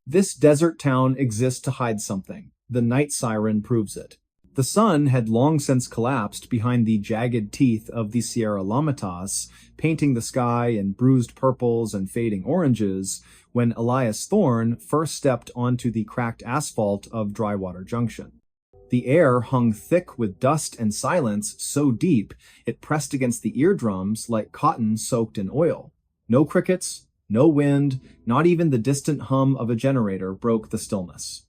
This desert town exists to hide something. The night siren proves it. The sun had long since collapsed behind the jagged teeth of the Sierra Lamitas, painting the sky in bruised purples and fading oranges, when Elias Thorne first stepped onto the cracked asphalt of Drywater Junction. The air hung thick with dust and silence so deep it pressed against the eardrums like cotton soaked in oil. No crickets, no wind, not even the distant hum of a generator broke the stillness.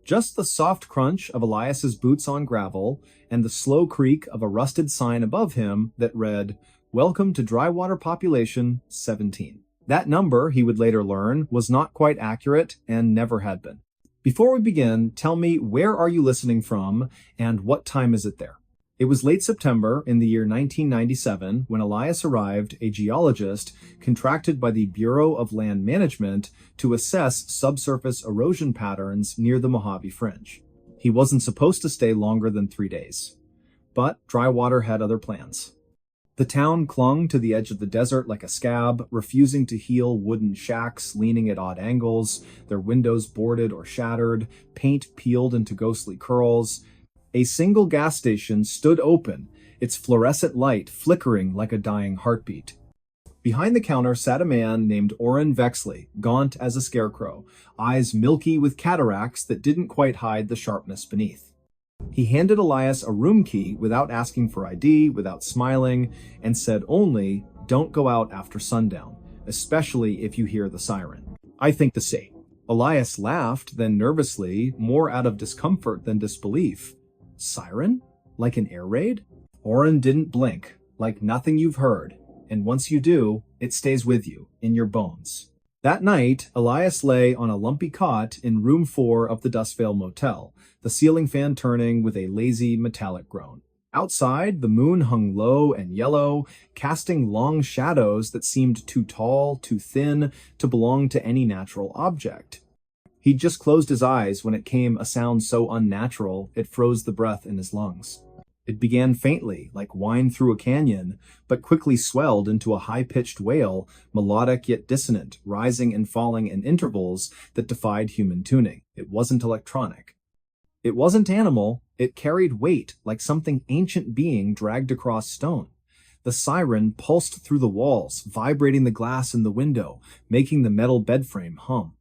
Just the soft crunch of Elias's boots on gravel and the slow creak of a rusted sign above him that read, "Welcome to Drywater Population 17." That number, he would later learn, was not quite accurate and never had been. Before we begin, tell me, where are you listening from and what time is it there? It was late September in the year 1997 when Elias arrived, a geologist contracted by the Bureau of Land Management to assess subsurface erosion patterns near the Mojave Fringe. He wasn't supposed to stay longer than 3 days. But Drywater had other plans. The town clung to the edge of the desert like a scab, refusing to heal wooden shacks leaning at odd angles, their windows boarded or shattered, paint peeled into ghostly curls. A single gas station stood open, its fluorescent light flickering like a dying heartbeat. Behind the counter sat a man named Orrin Vexley, gaunt as a scarecrow, eyes milky with cataracts that didn't quite hide the sharpness beneath. He handed Elias a room key without asking for ID, without smiling, and said only, "Don't go out after sundown, especially if you hear the siren." "I think the same." Elias laughed, then nervously, more out of discomfort than disbelief. "Siren? Like an air raid?" Orrin didn't blink, like nothing you've heard, and once you do, it stays with you, in your bones. That night, Elias lay on a lumpy cot in room 4 of the Dustvale Motel, the ceiling fan turning with a lazy metallic groan. Outside, the moon hung low and yellow, casting long shadows that seemed too tall, too thin, to belong to any natural object. He'd just closed his eyes when it came a sound so unnatural it froze the breath in his lungs. It began faintly, like whine through a canyon, but quickly swelled into a high-pitched wail, melodic yet dissonant, rising and falling in intervals that defied human tuning. It wasn't electronic. It wasn't animal, it carried weight like something ancient being dragged across stone. The siren pulsed through the walls, vibrating the glass in the window, making the metal bedframe hum.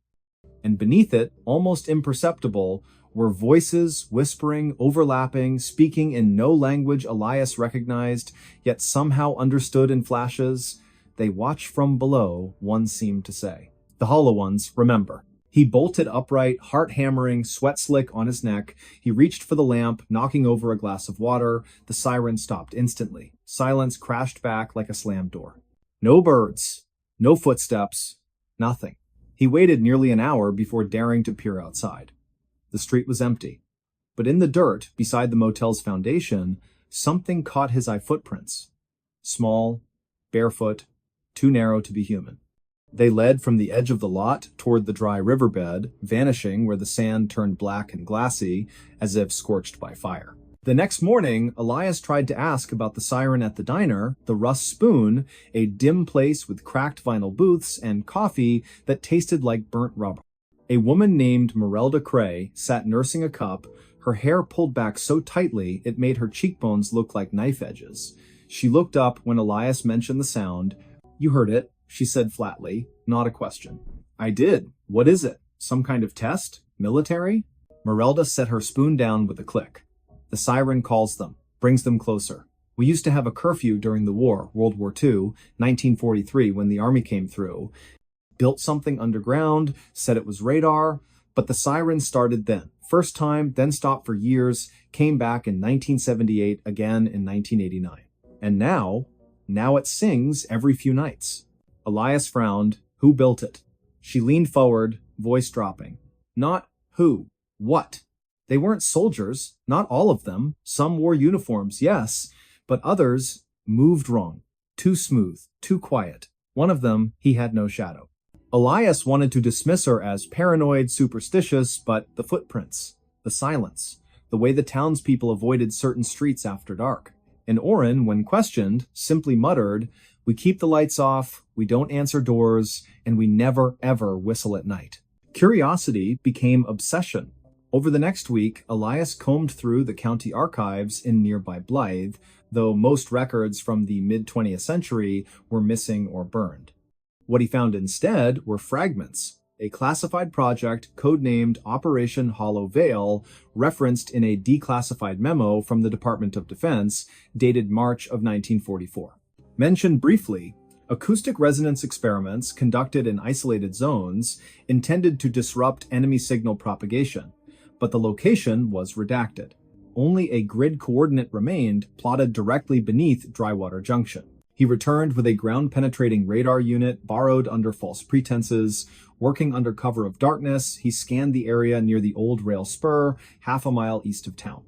And beneath it, almost imperceptible, were voices whispering, overlapping, speaking in no language Elias recognized, yet somehow understood in flashes. "They watch from below," one seemed to say. The hollow ones, remember. He bolted upright, heart hammering, sweat slick on his neck. He reached for the lamp, knocking over a glass of water. The siren stopped instantly. Silence crashed back like a slammed door. No birds, no footsteps, nothing. He waited nearly an hour before daring to peer outside. The street was empty. But in the dirt, beside the motel's foundation, something caught his eye: footprints. Small, barefoot, too narrow to be human. They led from the edge of the lot toward the dry riverbed, vanishing where the sand turned black and glassy, as if scorched by fire. The next morning, Elias tried to ask about the siren at the diner, the Rust Spoon, a dim place with cracked vinyl booths and coffee that tasted like burnt rubber. A woman named Merelda Cray sat nursing a cup, her hair pulled back so tightly it made her cheekbones look like knife edges. She looked up when Elias mentioned the sound. "You heard it," she said flatly, not a question. "I did. What is it? Some kind of test? Military?" Merelda set her spoon down with a click. "The siren calls them, brings them closer. We used to have a curfew during the war, World War II, 1943, when the army came through. Built something underground, said it was radar, but the siren started then. First time, then stopped for years, came back in 1978, again in 1989. And now it sings every few nights." Elias frowned. "Who built it?" She leaned forward, voice dropping. "Not who, what? They weren't soldiers, not all of them. Some wore uniforms, yes, but others moved wrong. Too smooth, too quiet. One of them, he had no shadow." Elias wanted to dismiss her as paranoid, superstitious, but the footprints, the silence, the way the townspeople avoided certain streets after dark. And Orrin, when questioned, simply muttered, "We keep the lights off, we don't answer doors, and we never ever whistle at night." Curiosity became obsession. Over the next week, Elias combed through the county archives in nearby Blythe, though most records from the mid-20th century were missing or burned. What he found instead were fragments, a classified project codenamed Operation Hollow Veil, referenced in a declassified memo from the Department of Defense dated March of 1944. Mentioned briefly, acoustic resonance experiments conducted in isolated zones intended to disrupt enemy signal propagation, but the location was redacted. Only a grid coordinate remained, plotted directly beneath Drywater Junction. He returned with a ground-penetrating radar unit borrowed under false pretenses. Working under cover of darkness, he scanned the area near the old rail spur, half a mile east of town.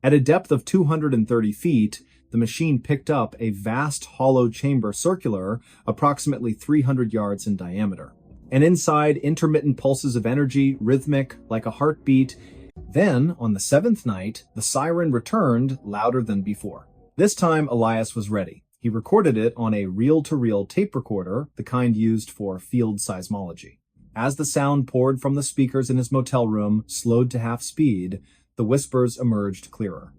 At a depth of 230 feet, the machine picked up a vast hollow chamber circular, approximately 300 yards in diameter. And inside, intermittent pulses of energy, rhythmic, like a heartbeat. Then, on the seventh night, the siren returned, louder than before. This time, Elias was ready. He recorded it on a reel-to-reel tape recorder, the kind used for field seismology. As the sound poured from the speakers in his motel room, slowed to half speed, the whispers emerged clearer.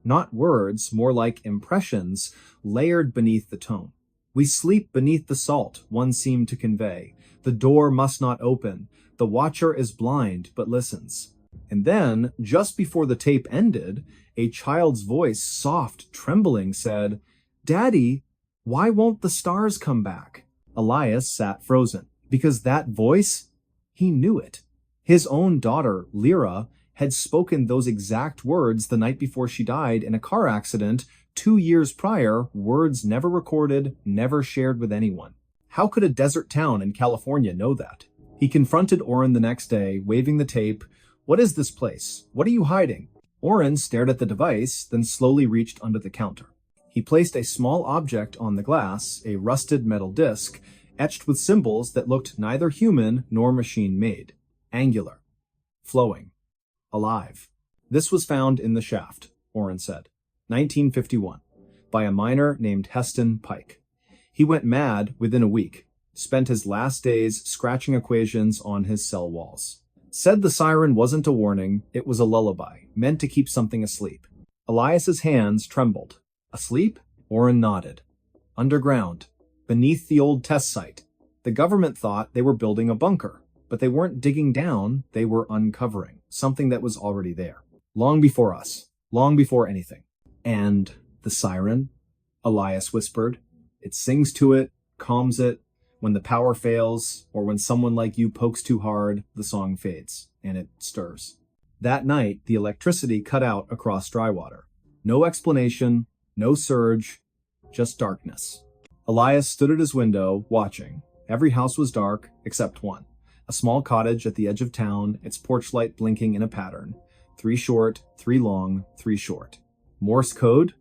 Not words, more like impressions, layered beneath the tone. "We sleep beneath the salt," one seemed to convey. "The door must not open. The watcher is blind, but listens." And then, just before the tape ended, a child's voice, soft, trembling, said, "Daddy, why won't the stars come back?" Elias sat frozen, because that voice, he knew it. His own daughter, Lyra, had spoken those exact words the night before she died in a car accident 2 years prior, words never recorded, never shared with anyone. How could a desert town in California know that? He confronted Oren the next day, waving the tape. "What is this place? What are you hiding?" Oren stared at the device, then slowly reached under the counter. He placed a small object on the glass, a rusted metal disc, etched with symbols that looked neither human nor machine-made. Angular. Flowing. Alive. "This was found in the shaft," Oren said. 1951. By a miner named Heston Pike. He went mad within a week. Spent his last days scratching equations on his cell walls. Said the siren wasn't a warning, it was a lullaby, meant to keep something asleep. Elias's hands trembled. Asleep? Oren nodded. Underground. Beneath the old test site. The government thought they were building a bunker, but they weren't digging down, they were uncovering something that was already there. Long before us. Long before anything. And the siren? Elias whispered. It sings to it, calms it. When the power fails, or when someone like you pokes too hard, the song fades, and it stirs. That night, the electricity cut out across Drywater. No explanation, no surge, just darkness. Elias stood at his window, watching. Every house was dark, except one. A small cottage at the edge of town, its porch light blinking in a pattern. 3 short, 3 long, 3 short. Morse code?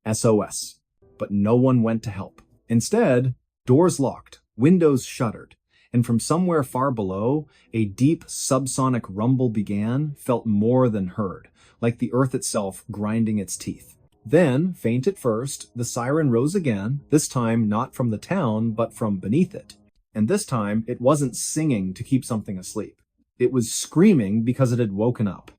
SOS. But no one went to help. Instead, doors locked, windows shuttered, and from somewhere far below, a deep subsonic rumble began, felt more than heard, like the earth itself grinding its teeth. Then, faint at first, the siren rose again, this time not from the town, but from beneath it. And this time, it wasn't singing to keep something asleep. It was screaming because it had woken up.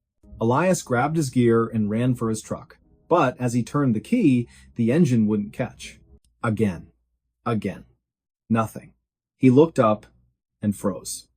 Elias grabbed his gear and ran for his truck. But as he turned the key, the engine wouldn't catch. Again. Again. Nothing. He looked up and froze.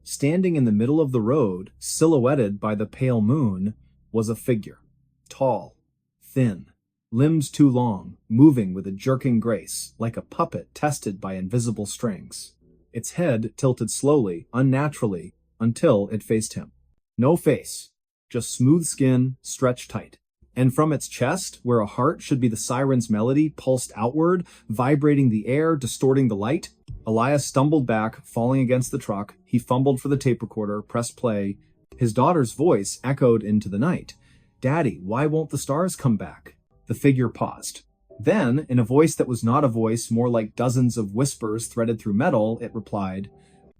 Standing in the middle of the road, silhouetted by the pale moon, was a figure. Tall. Thin. Limbs too long, moving with a jerking grace, like a puppet tested by invisible strings. Its head tilted slowly, unnaturally, until it faced him. No face. Just smooth skin, stretched tight. And from its chest, where a heart should be the siren's melody, pulsed outward, vibrating the air, distorting the light. Elias stumbled back, falling against the truck. He fumbled for the tape recorder, pressed play. His daughter's voice echoed into the night. "Daddy, why won't the stars come back?" The figure paused. Then, in a voice that was not a voice, more like dozens of whispers threaded through metal, it replied,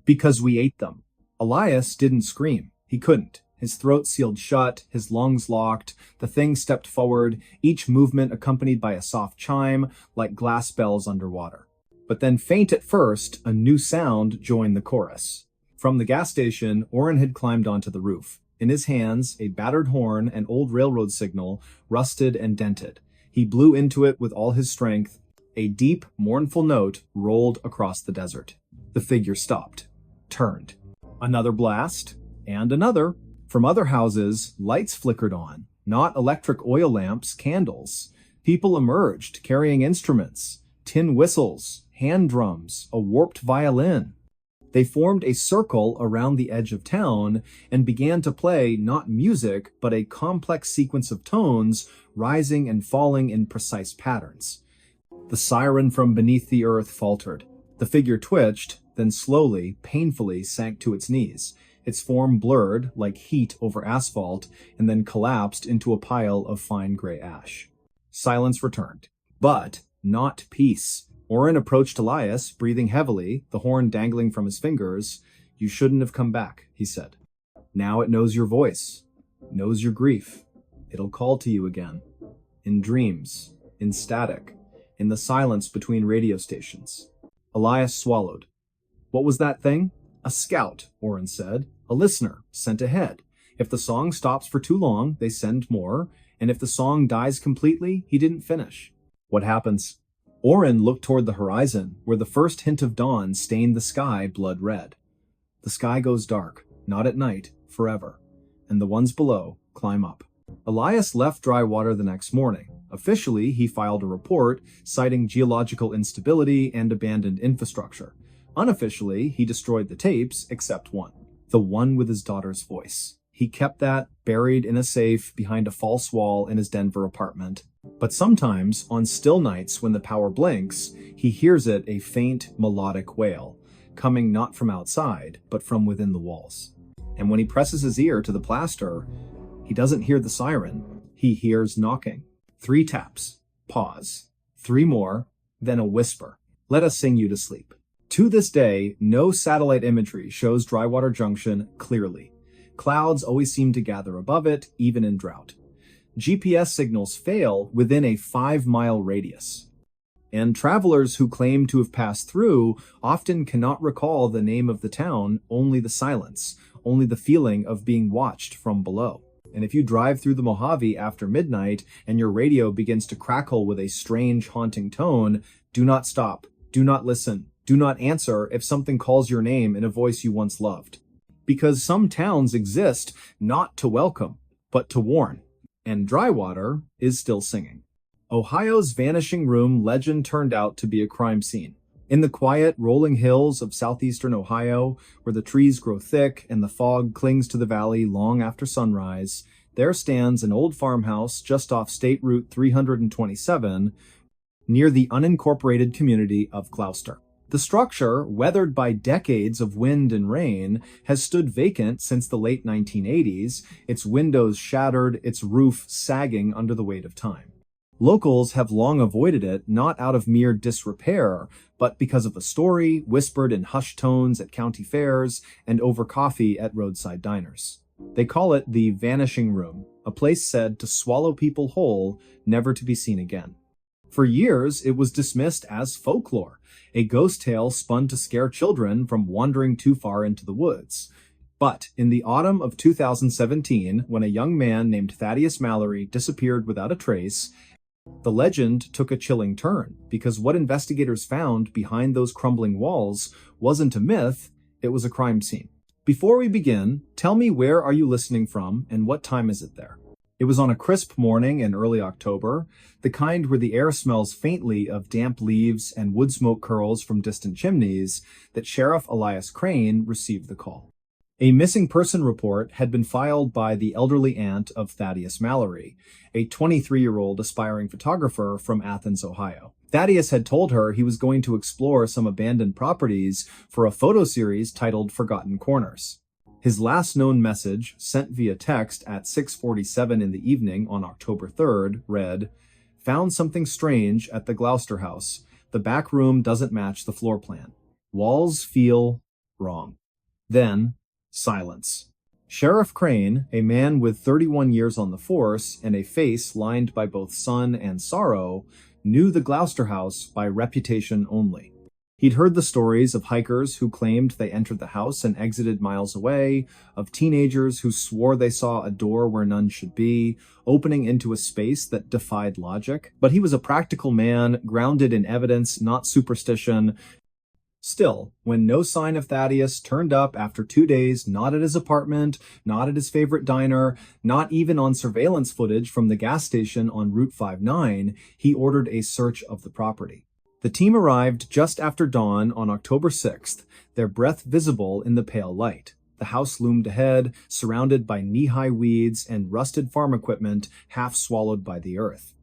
"Because we ate them." Elias didn't scream. He couldn't. His throat sealed shut, his lungs locked. The thing stepped forward, each movement accompanied by a soft chime, like glass bells underwater. But then, faint at first, a new sound joined the chorus. From the gas station, Orrin had climbed onto the roof. In his hands, a battered horn and old railroad signal, rusted and dented. He blew into it with all his strength. A deep, mournful note rolled across the desert. The figure stopped, turned. Another blast, and another. From other houses, lights flickered on. Not electric oil lamps, candles. People emerged, carrying instruments, tin whistles, hand drums, a warped violin. They formed a circle around the edge of town and began to play not music, but a complex sequence of tones rising and falling in precise patterns. The siren from beneath the earth faltered. The figure twitched, then slowly, painfully sank to its knees. Its form blurred like heat over asphalt and then collapsed into a pile of fine gray ash. Silence returned, but not peace. Orrin approached Elias, breathing heavily, the horn dangling from his fingers. "You shouldn't have come back," he said. "Now it knows your voice, knows your grief. It'll call to you again. In dreams, in static, in the silence between radio stations." Elias swallowed. "What was that thing?" "A scout," Orrin said. "A listener, sent ahead. If the song stops for too long, they send more, and if the song dies completely, he didn't finish." "What happens?" Orrin looked toward the horizon, where the first hint of dawn stained the sky blood red. "The sky goes dark, not at night, forever, and the ones below climb up." Elias left Drywater the next morning. Officially, he filed a report citing geological instability and abandoned infrastructure. Unofficially, he destroyed the tapes, except one. The one with his daughter's voice. He kept that buried in a safe behind a false wall in his Denver apartment. But sometimes, on still nights when the power blinks, he hears it, a faint, melodic wail, coming not from outside, but from within the walls. And when he presses his ear to the plaster, he doesn't hear the siren. He hears knocking. 3 taps. Pause. 3 more. Then a whisper. "Let us sing you to sleep." To this day, no satellite imagery shows Drywater Junction clearly. Clouds always seem to gather above it, even in drought. GPS signals fail within a 5-mile radius. And travelers who claim to have passed through often cannot recall the name of the town, only the silence, only the feeling of being watched from below. And if you drive through the Mojave after midnight and your radio begins to crackle with a strange, haunting tone, do not stop, do not listen, do not answer if something calls your name in a voice you once loved. Because some towns exist not to welcome, but to warn. And Drywater is still singing. Ohio's Vanishing Room legend turned out to be a crime scene. In the quiet, rolling hills of southeastern Ohio, where the trees grow thick and the fog clings to the valley long after sunrise, there stands an old farmhouse just off State Route 327, near the unincorporated community of Gloucester. The structure, weathered by decades of wind and rain, has stood vacant since the late 1980s, its windows shattered, its roof sagging under the weight of time. Locals have long avoided it, not out of mere disrepair, but because of a story whispered in hushed tones at county fairs and over coffee at roadside diners. They call it the Vanishing Room, a place said to swallow people whole, never to be seen again. For years, it was dismissed as folklore, a ghost tale spun to scare children from wandering too far into the woods. But in the autumn of 2017, when a young man named Thaddeus Mallory disappeared without a trace, the legend took a chilling turn, because what investigators found behind those crumbling walls wasn't a myth, it was a crime scene. Before we begin, tell me, where are you listening from and what time is it there? It was on a crisp morning in early October, the kind where the air smells faintly of damp leaves and wood smoke curls from distant chimneys, that Sheriff Elias Crane received the call. A missing person report had been filed by the elderly aunt of Thaddeus Mallory, a 23-year-old aspiring photographer from Athens, Ohio. Thaddeus had told her he was going to explore some abandoned properties for a photo series titled Forgotten Corners. His last known message, sent via text at 6:47 in the evening on October 3rd, read, "Found something strange at the Gloucester house. The back room doesn't match the floor plan. Walls feel wrong." Then, silence. Sheriff Crane, a man with 31 years on the force and a face lined by both sun and sorrow, knew the Gloucester house by reputation only. He'd heard the stories of hikers who claimed they entered the house and exited miles away, of teenagers who swore they saw a door where none should be, opening into a space that defied logic. But he was a practical man, grounded in evidence, not superstition. Still, when no sign of Thaddeus turned up after 2 days, not at his apartment, not at his favorite diner, not even on surveillance footage from the gas station on Route 59, he ordered a search of the property. The team arrived just after dawn on October 6th, their breath visible in the pale light. The house loomed ahead, surrounded by knee-high weeds and rusted farm equipment half swallowed by the earth.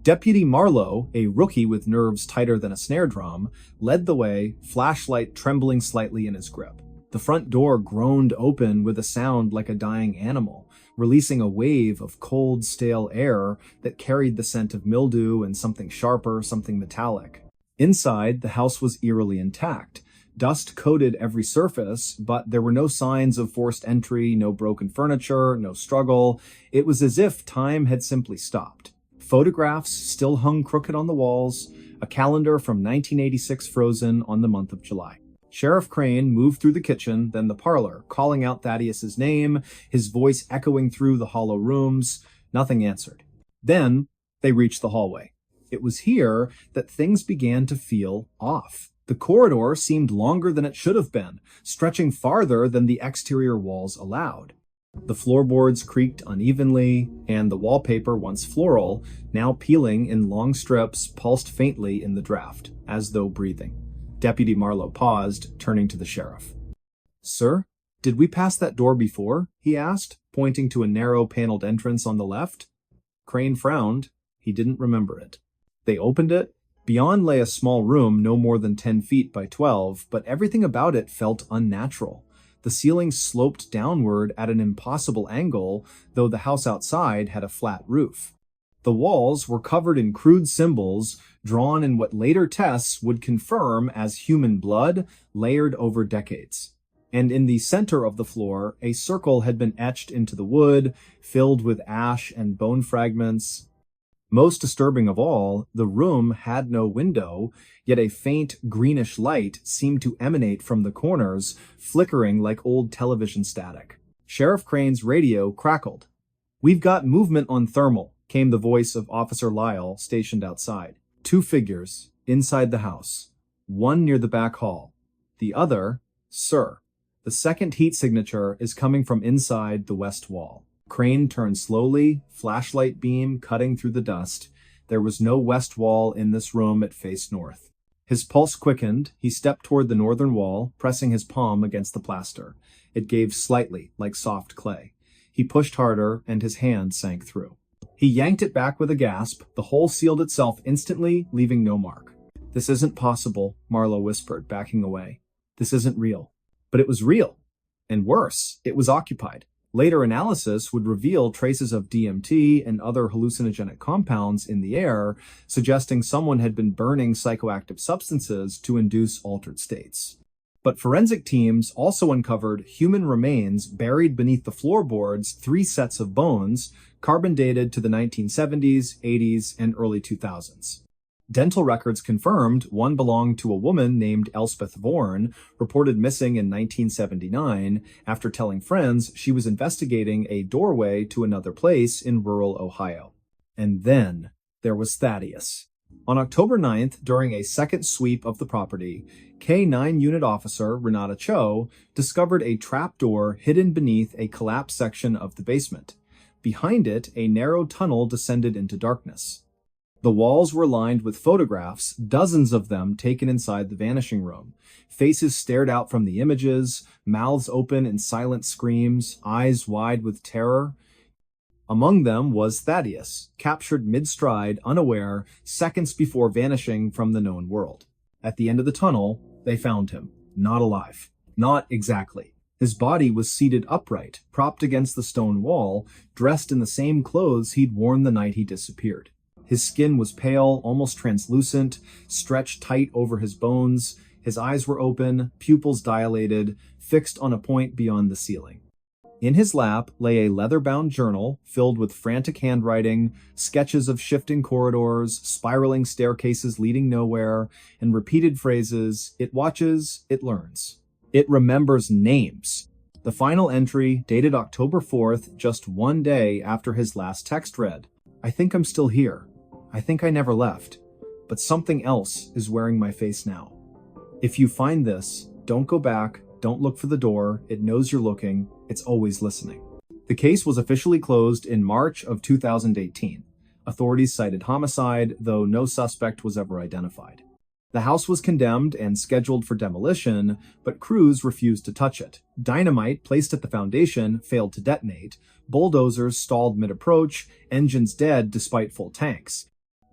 Deputy Marlowe, a rookie with nerves tighter than a snare drum, led the way, flashlight trembling slightly in his grip. The front door groaned open with a sound like a dying animal, releasing a wave of cold, stale air that carried the scent of mildew and something sharper, something metallic. Inside, the house was eerily intact. Dust coated every surface, but there were no signs of forced entry, no broken furniture, no struggle. It was as if time had simply stopped. Photographs still hung crooked on the walls, a calendar from 1986 frozen on the month of July. Sheriff Crane moved through the kitchen, then the parlor, calling out Thaddeus's name, his voice echoing through the hollow rooms. Nothing answered. Then they reached the hallway. It was here that things began to feel off. The corridor seemed longer than it should have been, stretching farther than the exterior walls allowed. The floorboards creaked unevenly, and the wallpaper, once floral, now peeling in long strips, pulsed faintly in the draft, as though breathing. Deputy Marlowe paused, turning to the sheriff. "Sir, did we pass that door before?" he asked, pointing to a narrow paneled entrance on the left. Crane frowned. He didn't remember it. They opened it. Beyond lay a small room no more than 10 feet by 12, but everything about it felt unnatural. The ceiling sloped downward at an impossible angle, though the house outside had a flat roof. The walls were covered in crude symbols, drawn in what later tests would confirm as human blood, layered over decades. And in the center of the floor, a circle had been etched into the wood, filled with ash and bone fragments. Most disturbing of all, the room had no window, yet a faint greenish light seemed to emanate from the corners, flickering like old television static. Sheriff Crane's radio crackled. "We've got movement on thermal," came the voice of Officer Lyle, stationed outside. 2 figures, inside the house. One near the back hall. The other, sir. The second heat signature is coming from inside the west wall. Crane turned slowly, flashlight beam cutting through the dust. There was no west wall in this room, it faced north. His pulse quickened. He stepped toward the northern wall, pressing his palm against the plaster. It gave slightly, like soft clay. He pushed harder, and his hand sank through. He yanked it back with a gasp. The hole sealed itself instantly, leaving no mark. "This isn't possible," Marlowe whispered, backing away. "This isn't real." But it was real. And worse, it was occupied. Later analysis would reveal traces of DMT and other hallucinogenic compounds in the air, suggesting someone had been burning psychoactive substances to induce altered states. But forensic teams also uncovered human remains buried beneath the floorboards, 3 sets of bones, carbon dated to the 1970s, 80s, and early 2000s. Dental records confirmed one belonged to a woman named Elspeth Vorn, reported missing in 1979 after telling friends she was investigating a doorway to another place in rural Ohio. And then there was Thaddeus. On October 9th, during a second sweep of the property, K-9 Unit Officer Renata Cho discovered a trapdoor hidden beneath a collapsed section of the basement. Behind it, a narrow tunnel descended into darkness. The walls were lined with photographs, dozens of them taken inside the vanishing room. Faces stared out from the images, mouths open in silent screams, eyes wide with terror. Among them was Thaddeus, captured mid-stride, unaware, seconds before vanishing from the known world. At the end of the tunnel, they found him, not alive. Not exactly. His body was seated upright, propped against the stone wall, dressed in the same clothes he'd worn the night he disappeared. His skin was pale, almost translucent, stretched tight over his bones. His eyes were open, pupils dilated, fixed on a point beyond the ceiling. In his lap lay a leather-bound journal filled with frantic handwriting, sketches of shifting corridors, spiraling staircases leading nowhere, and repeated phrases, "It watches, it learns. It remembers names." The final entry, dated October 4th, just one day after his last text read, "I think I'm still here. I think I never left. But something else is wearing my face now. If you find this, don't go back, don't look for the door, it knows you're looking, it's always listening." The case was officially closed in March of 2018. Authorities cited homicide, though no suspect was ever identified. The house was condemned and scheduled for demolition, but crews refused to touch it. Dynamite placed at the foundation failed to detonate. Bulldozers stalled mid-approach, engines dead despite full tanks.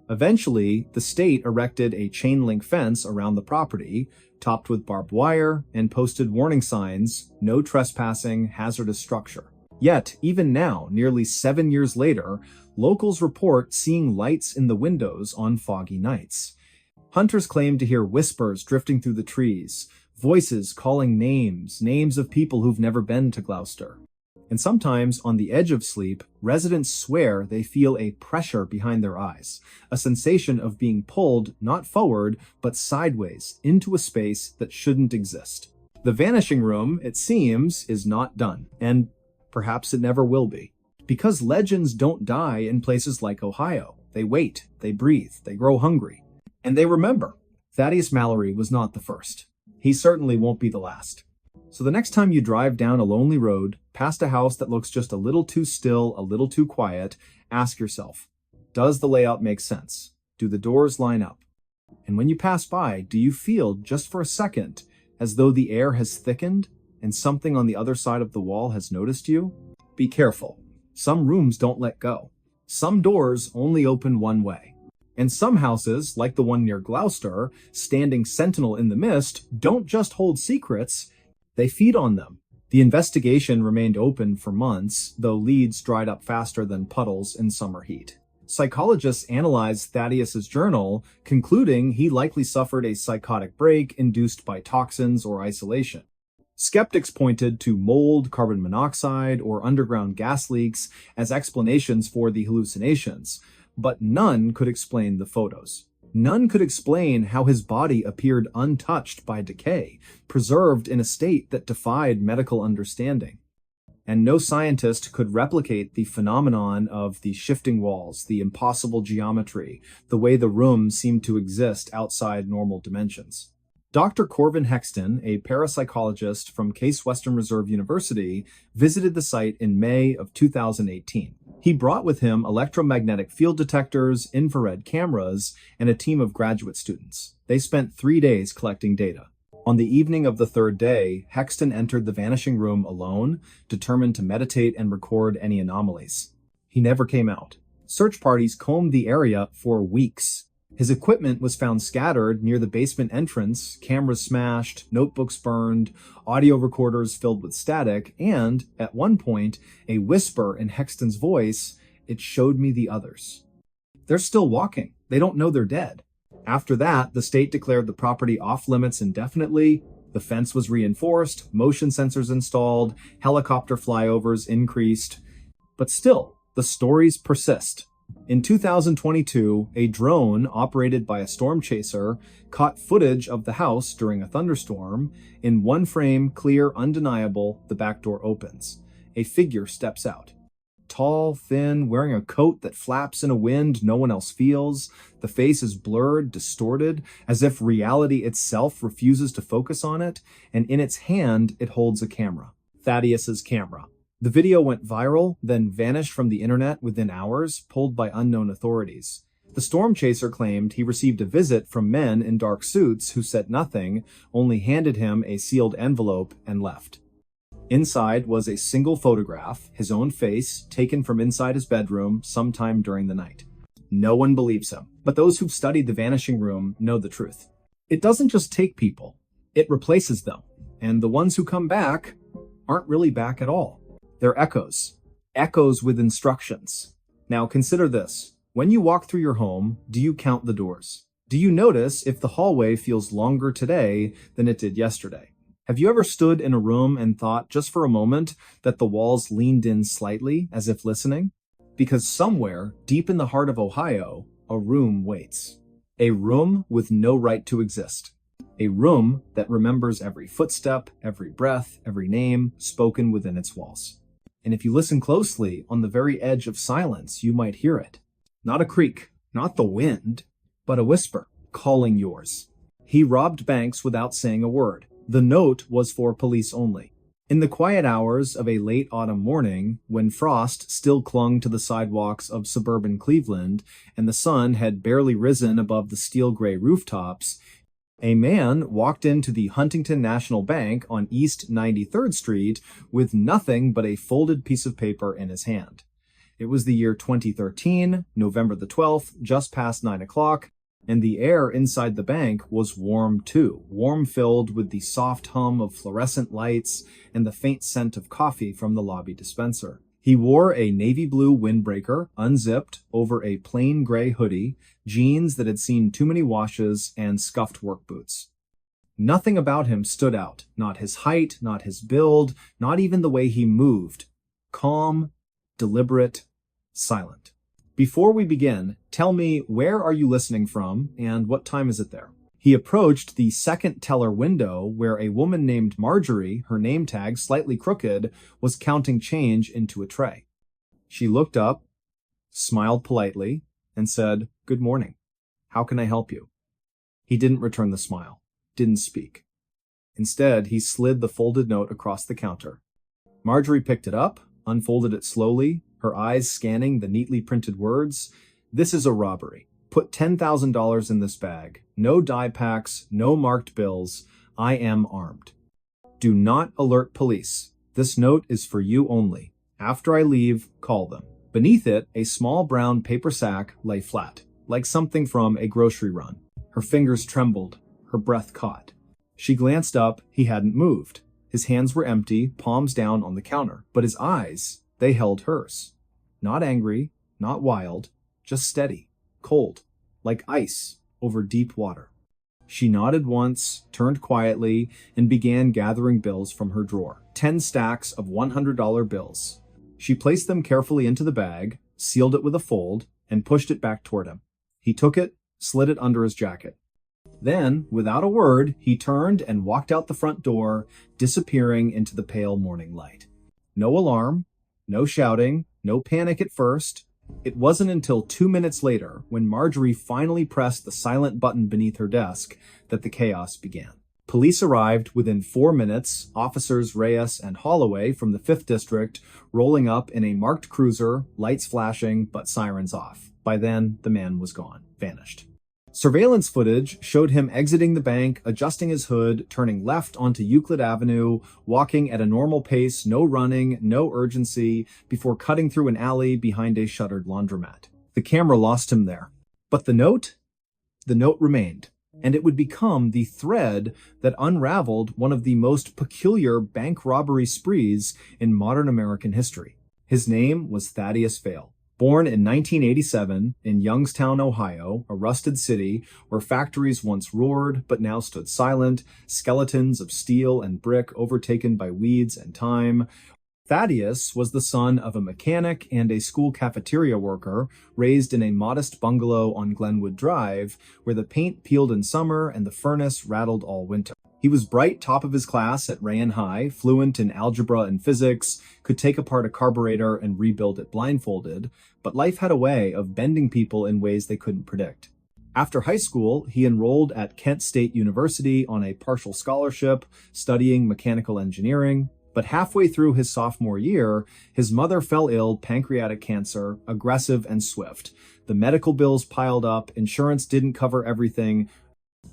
Eventually, the state erected a chain-link fence around the property, topped with barbed wire, and posted warning signs, "No trespassing, hazardous structure." Yet, even now, nearly 7 years later, locals report seeing lights in the windows on foggy nights. Hunters claim to hear whispers drifting through the trees, voices calling names of people who've never been to Gloucester. And sometimes, on the edge of sleep, residents swear they feel a pressure behind their eyes, a sensation of being pulled not forward, but sideways into a space that shouldn't exist. The vanishing room, it seems, is not done, and perhaps it never will be. Because legends don't die in places like Ohio. They wait, they breathe, they grow hungry. And they remember. Thaddeus Mallory was not the first. He certainly won't be the last. So the next time you drive down a lonely road, past a house that looks just a little too still, a little too quiet, ask yourself, does the layout make sense? Do the doors line up? And when you pass by, do you feel, just for a second, as though the air has thickened and something on the other side of the wall has noticed you? Be careful. Some rooms don't let go. Some doors only open one way. And some houses, like the one near Gloucester, standing sentinel in the mist, don't just hold secrets, they feed on them. The investigation remained open for months, though leads dried up faster than puddles in summer heat. Psychologists analyzed Thaddeus's journal, concluding he likely suffered a psychotic break induced by toxins or isolation. Skeptics pointed to mold, carbon monoxide, or underground gas leaks as explanations for the hallucinations, but none could explain the photos. None could explain how his body appeared untouched by decay, preserved in a state that defied medical understanding. And no scientist could replicate the phenomenon of the shifting walls, the impossible geometry, the way the room seemed to exist outside normal dimensions. Dr. Corvin Hexton, a parapsychologist from Case Western Reserve University, visited the site in May of 2018. He brought with him electromagnetic field detectors, infrared cameras, and a team of graduate students. They spent 3 days collecting data. On the evening of the third day, Hexton entered the vanishing room alone, determined to meditate and record any anomalies. He never came out. Search parties combed the area for weeks. His equipment was found scattered near the basement entrance, cameras smashed, notebooks burned, audio recorders filled with static, and, at one point, a whisper in Hexton's voice, "It showed me the others." They're still walking. They don't know they're dead. After that, the state declared the property off limits indefinitely. The fence was reinforced, motion sensors installed, helicopter flyovers increased. But still, the stories persist. In 2022, a drone operated by a storm chaser caught footage of the house during a thunderstorm. In one frame, clear, undeniable, the back door opens. A figure steps out. Tall, thin, wearing a coat that flaps in a wind no one else feels. The face is blurred, distorted, as if reality itself refuses to focus on it, and in its hand, it holds a camera. Thaddeus's camera. The video went viral, then vanished from the internet within hours, pulled by unknown authorities. The storm chaser claimed he received a visit from men in dark suits who said nothing, only handed him a sealed envelope and left. Inside was a single photograph, his own face, taken from inside his bedroom sometime during the night. No one believes him, but those who've studied the vanishing room know the truth. It doesn't just take people, it replaces them, and the ones who come back aren't really back at all. They're echoes. Echoes with instructions. Now consider this. When you walk through your home, do you count the doors? Do you notice if the hallway feels longer today than it did yesterday? Have you ever stood in a room and thought, just for a moment, that the walls leaned in slightly, as if listening? Because somewhere, deep in the heart of Ohio, a room waits. A room with no right to exist. A room that remembers every footstep, every breath, every name spoken within its walls. And if you listen closely, on the very edge of silence, you might hear it. Not a creak, not the wind, but a whisper, calling yours. He robbed banks without saying a word. The note was for police only. In the quiet hours of a late autumn morning, when frost still clung to the sidewalks of suburban Cleveland and the sun had barely risen above the steel-gray rooftops, a man walked into the Huntington National Bank on East 93rd Street with nothing but a folded piece of paper in his hand. It was the year 2013, November the 12th, just past 9 o'clock, and the air inside the bank was warm too, warm-filled with the soft hum of fluorescent lights and the faint scent of coffee from the lobby dispenser. He wore a navy blue windbreaker, unzipped, over a plain gray hoodie, jeans that had seen too many washes, and scuffed work boots. Nothing about him stood out, not his height, not his build, not even the way he moved. Calm, deliberate, silent. Before we begin, tell me, where are you listening from and what time is it there? He approached the second teller window where a woman named Marjorie, her name tag slightly crooked, was counting change into a tray. She looked up, smiled politely, and said, "Good morning. How can I help you?" He didn't return the smile, didn't speak. Instead, he slid the folded note across the counter. Marjorie picked it up, unfolded it slowly, her eyes scanning the neatly printed words. "This is a robbery. Put $10,000 in this bag. No die packs, no marked bills. I am armed. Do not alert police. This note is for you only. After I leave, call them." Beneath it, a small brown paper sack lay flat, like something from a grocery run. Her fingers trembled, her breath caught. She glanced up. He hadn't moved. His hands were empty, palms down on the counter, but his eyes, they held hers. Not angry, not wild, just steady, cold, like ice over deep water. She nodded once, turned quietly, and began gathering bills from her drawer. 10 stacks of $100 bills. She placed them carefully into the bag, sealed it with a fold, and pushed it back toward him. He took it, slid it under his jacket. Then, without a word, he turned and walked out the front door, disappearing into the pale morning light. No alarm, no shouting, no panic at first. It wasn't until 2 minutes later, when Marjorie finally pressed the silent button beneath her desk, that the chaos began. Police arrived within 4 minutes, officers Reyes and Holloway from the 5th District rolling up in a marked cruiser, lights flashing, but sirens off. By then, the man was gone, vanished. Surveillance footage showed him exiting the bank, adjusting his hood, turning left onto Euclid Avenue, walking at a normal pace, no running, no urgency, before cutting through an alley behind a shuttered laundromat. The camera lost him there. But the note? The note remained, and it would become the thread that unraveled one of the most peculiar bank robbery sprees in modern American history. His name was Thaddeus Vale. Born in 1987 in Youngstown, Ohio, a rusted city where factories once roared but now stood silent, skeletons of steel and brick overtaken by weeds and time, Thaddeus was the son of a mechanic and a school cafeteria worker, raised in a modest bungalow on Glenwood Drive, where the paint peeled in summer and the furnace rattled all winter. He was bright top of his class at Rayen High, fluent in algebra and physics, could take apart a carburetor and rebuild it blindfolded, but life had a way of bending people in ways they couldn't predict. After high school, he enrolled at Kent State University on a partial scholarship, studying mechanical engineering. But halfway through his sophomore year, his mother fell ill, pancreatic cancer, aggressive and swift. The medical bills piled up, insurance didn't cover everything.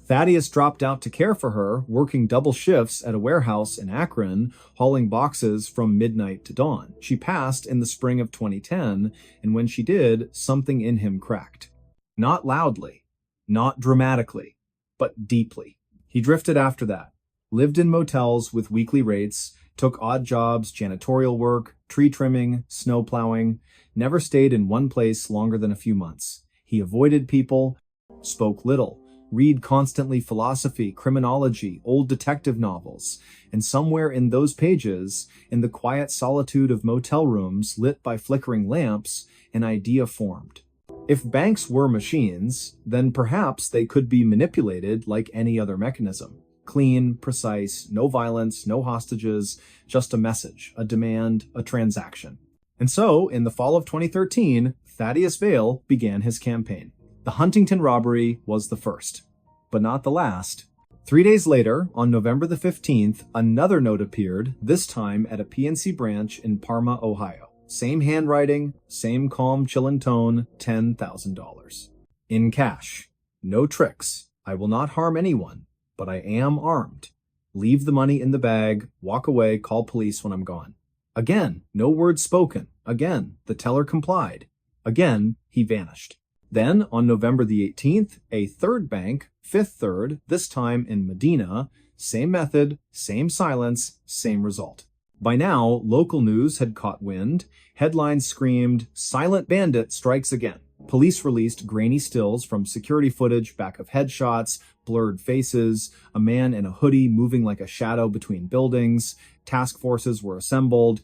Thaddeus dropped out to care for her, working double shifts at a warehouse in Akron, hauling boxes from midnight to dawn. She passed in the spring of 2010, and when she did, something in him cracked. Not loudly, not dramatically, but deeply. He drifted after that, lived in motels with weekly rates, took odd jobs, janitorial work, tree trimming, snow plowing, never stayed in one place longer than a few months. He avoided people, spoke little, read constantly philosophy, criminology, old detective novels, and somewhere in those pages, in the quiet solitude of motel rooms lit by flickering lamps, an idea formed. If banks were machines, then perhaps they could be manipulated like any other mechanism. Clean, precise, no violence, no hostages, just a message, a demand, a transaction. And so, in the fall of 2013, Thaddeus Vale began his campaign. The Huntington robbery was the first, but not the last. 3 days later, on November the 15th, another note appeared, this time at a PNC branch in Parma, Ohio. Same handwriting, same calm, chilling tone, $10,000. In cash. No tricks. I will not harm anyone, but I am armed. Leave the money in the bag, walk away, call police when I'm gone. Again, no words spoken. Again, the teller complied. Again, he vanished. Then, on November the 18th, a third bank, Fifth Third, this time in Medina, same method, same silence, same result. By now, local news had caught wind. Headlines screamed, "Silent Bandit strikes again." Police released grainy stills from security footage, back of headshots, blurred faces, a man in a hoodie moving like a shadow between buildings. Task forces were assembled.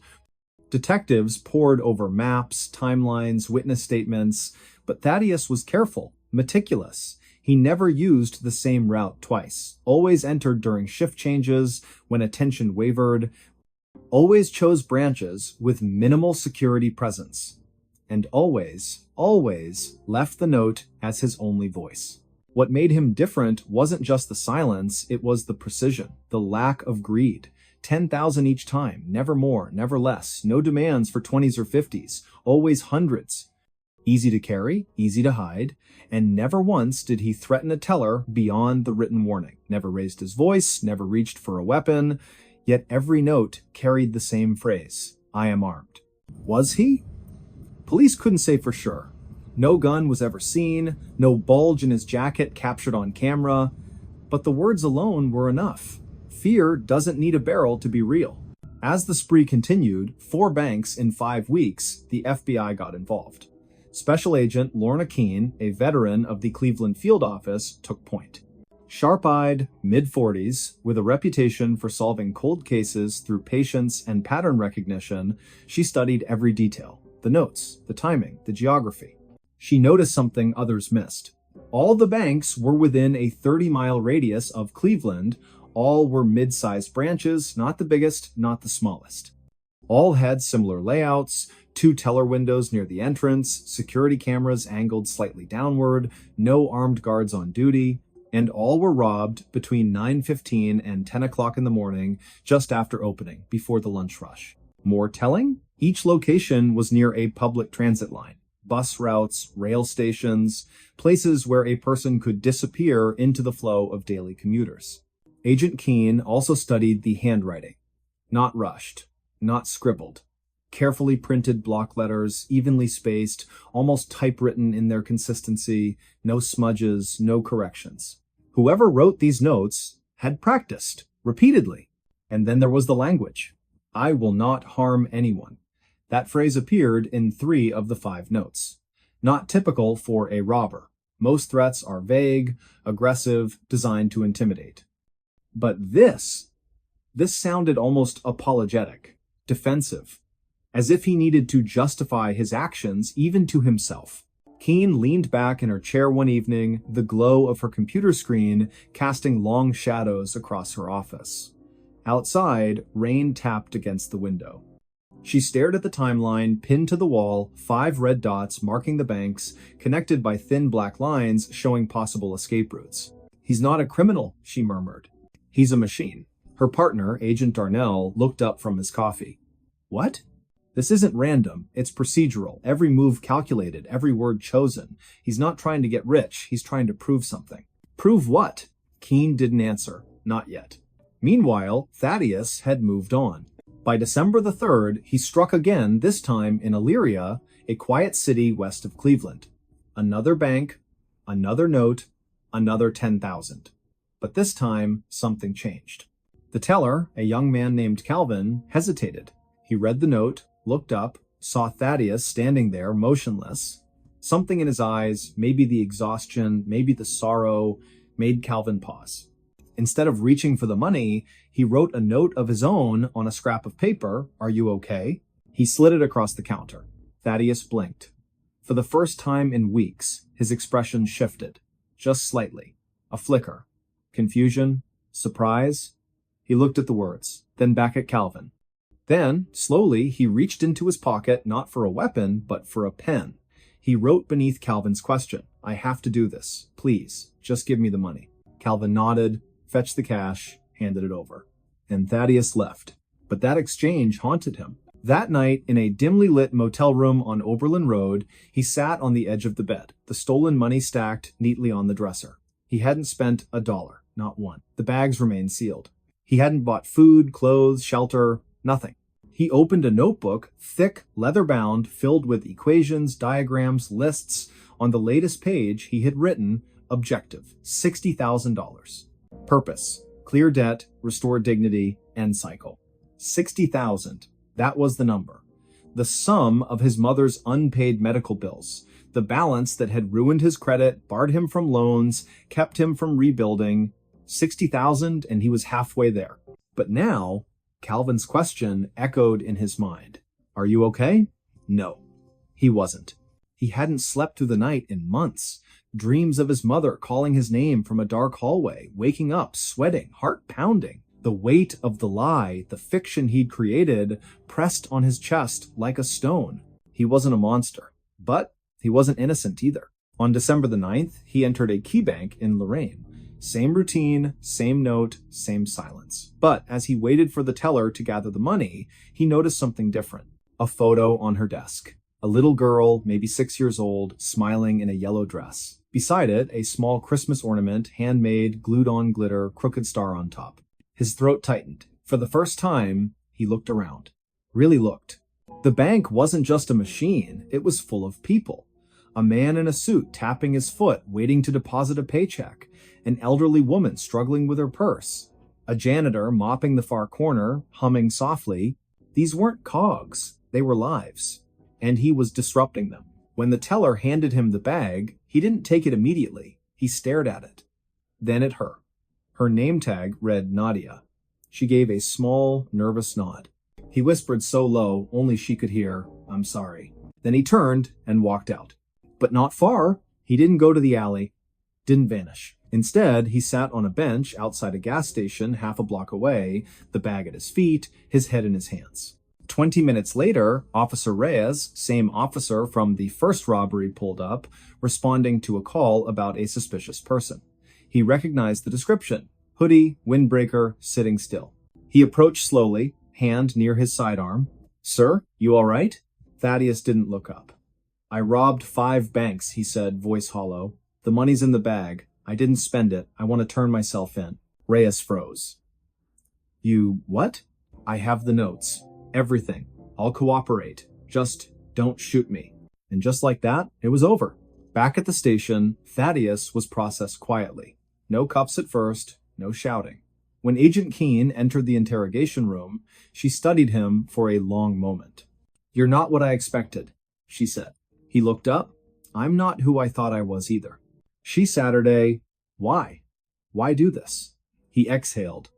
Detectives pored over maps, timelines, witness statements, but Thaddeus was careful, meticulous. He never used the same route twice, always entered during shift changes, when attention wavered, always chose branches with minimal security presence, and always left the note as his only voice. What made him different wasn't just the silence, it was the precision, the lack of greed. 10,000 each time, never more, never less, no demands for 20s or 50s, always hundreds. Easy to carry, easy to hide, and never once did he threaten a teller beyond the written warning. Never raised his voice, never reached for a weapon, yet every note carried the same phrase, "I am armed." Was he? Police couldn't say for sure. No gun was ever seen, no bulge in his jacket captured on camera, but the words alone were enough. Fear doesn't need a barrel to be real. As the spree continued, 4 banks in 5 weeks, the FBI got involved. Special Agent Lorna Keene, a veteran of the Cleveland field office, took point. Sharp-eyed, mid-40s, with a reputation for solving cold cases through patience and pattern recognition, she studied every detail. The notes, the timing, the geography. She noticed something others missed. All the banks were within a 30-mile radius of Cleveland. All were mid-sized branches, not the biggest, not the smallest. All had similar layouts, 2 teller windows near the entrance, security cameras angled slightly downward, no armed guards on duty, and all were robbed between 9:15 and 10 o'clock in the morning, just after opening, before the lunch rush. More telling? Each location was near a public transit line, bus routes, rail stations, places where a person could disappear into the flow of daily commuters. Agent Keene also studied the handwriting. Not rushed, not scribbled. Carefully printed block letters, evenly spaced, almost typewritten in their consistency, no smudges, no corrections. Whoever wrote these notes had practiced, repeatedly. And then there was the language. "I will not harm anyone." That phrase appeared in 3 of the 5 notes. Not typical for a robber. Most threats are vague, aggressive, designed to intimidate. But this sounded almost apologetic, defensive, as if he needed to justify his actions even to himself. Keene leaned back in her chair one evening, the glow of her computer screen casting long shadows across her office. Outside, rain tapped against the window. She stared at the timeline, pinned to the wall, 5 red dots marking the banks, connected by thin black lines showing possible escape routes. "He's not a criminal," she murmured. "He's a machine." Her partner, Agent Darnell, looked up from his coffee. "What?" "This isn't random. It's procedural. Every move calculated, every word chosen. He's not trying to get rich. He's trying to prove something." "Prove what?" Keene didn't answer. Not yet. Meanwhile, Thaddeus had moved on. By December the 3rd, he struck again, this time in Elyria, a quiet city west of Cleveland. Another bank, another note, another 10,000. But this time, something changed. The teller, a young man named Calvin, hesitated. He read the note, looked up, saw Thaddeus standing there, motionless. Something in his eyes, maybe the exhaustion, maybe the sorrow, made Calvin pause. Instead of reaching for the money, he wrote a note of his own on a scrap of paper. "Are you okay?" He slid it across the counter. Thaddeus blinked. For the first time in weeks, his expression shifted. Just slightly. A flicker. Confusion. Surprise. He looked at the words, then back at Calvin. Then, slowly, he reached into his pocket, not for a weapon, but for a pen. He wrote beneath Calvin's question, "I have to do this. Please, just give me the money." Calvin nodded, fetched the cash, handed it over. And Thaddeus left. But that exchange haunted him. That night, in a dimly lit motel room on Oberlin Road, he sat on the edge of the bed, the stolen money stacked neatly on the dresser. He hadn't spent $1, not one. The bags remained sealed. He hadn't bought food, clothes, shelter, nothing. He opened a notebook, thick, leather-bound, filled with equations, diagrams, lists. On the latest page, he had written, "Objective, $60,000. Purpose, clear debt, restore dignity, end cycle." 60,000. That was the number. The sum of his mother's unpaid medical bills, the balance that had ruined his credit, barred him from loans, kept him from rebuilding. 60,000, and he was halfway there. But now, Calvin's question echoed in his mind. "Are you okay?" No, he wasn't. He hadn't slept through the night in months. Dreams of his mother calling his name from a dark hallway, waking up, sweating, heart pounding. The weight of the lie, the fiction he'd created, pressed on his chest like a stone. He wasn't a monster, but he wasn't innocent either. On December the 9th, he entered a key bank in Lorraine. Same routine, same note, same silence. But as he waited for the teller to gather the money, he noticed something different. A photo on her desk. A little girl, maybe 6 years old, smiling in a yellow dress. Beside it, a small Christmas ornament, handmade, glued on glitter, crooked star on top. His throat tightened. For the first time, he looked around. Really looked. The bank wasn't just a machine, it was full of people. A man in a suit tapping his foot, waiting to deposit a paycheck. An elderly woman struggling with her purse. A janitor mopping the far corner, humming softly. These weren't cogs, they were lives. And he was disrupting them. When the teller handed him the bag, he didn't take it immediately. He stared at it. Then at her. Her name tag read Nadia. She gave a small, nervous nod. He whispered so low, only she could hear, "I'm sorry." Then he turned and walked out. But not far. He didn't go to the alley. Didn't vanish. Instead, he sat on a bench outside a gas station half a block away, the bag at his feet, his head in his hands. 20 minutes later, Officer Reyes, same officer from the first robbery, pulled up, responding to a call about a suspicious person. He recognized the description. Hoodie, windbreaker, sitting still. He approached slowly, hand near his sidearm. "Sir, you all right?" Thaddeus didn't look up. "I robbed 5 banks," he said, voice hollow. "The money's in the bag. I didn't spend it. I want to turn myself in." Reyes froze. "You what?" "I have the notes. Everything. I'll cooperate. Just don't shoot me." And just like that, it was over. Back at the station, Thaddeus was processed quietly. No cuffs at first, no shouting. When Agent Keene entered the interrogation room, she studied him for a long moment. "You're not what I expected," she said. He looked up. "I'm not who I thought I was either." She Saturday, "Why? Why do this?" He exhaled.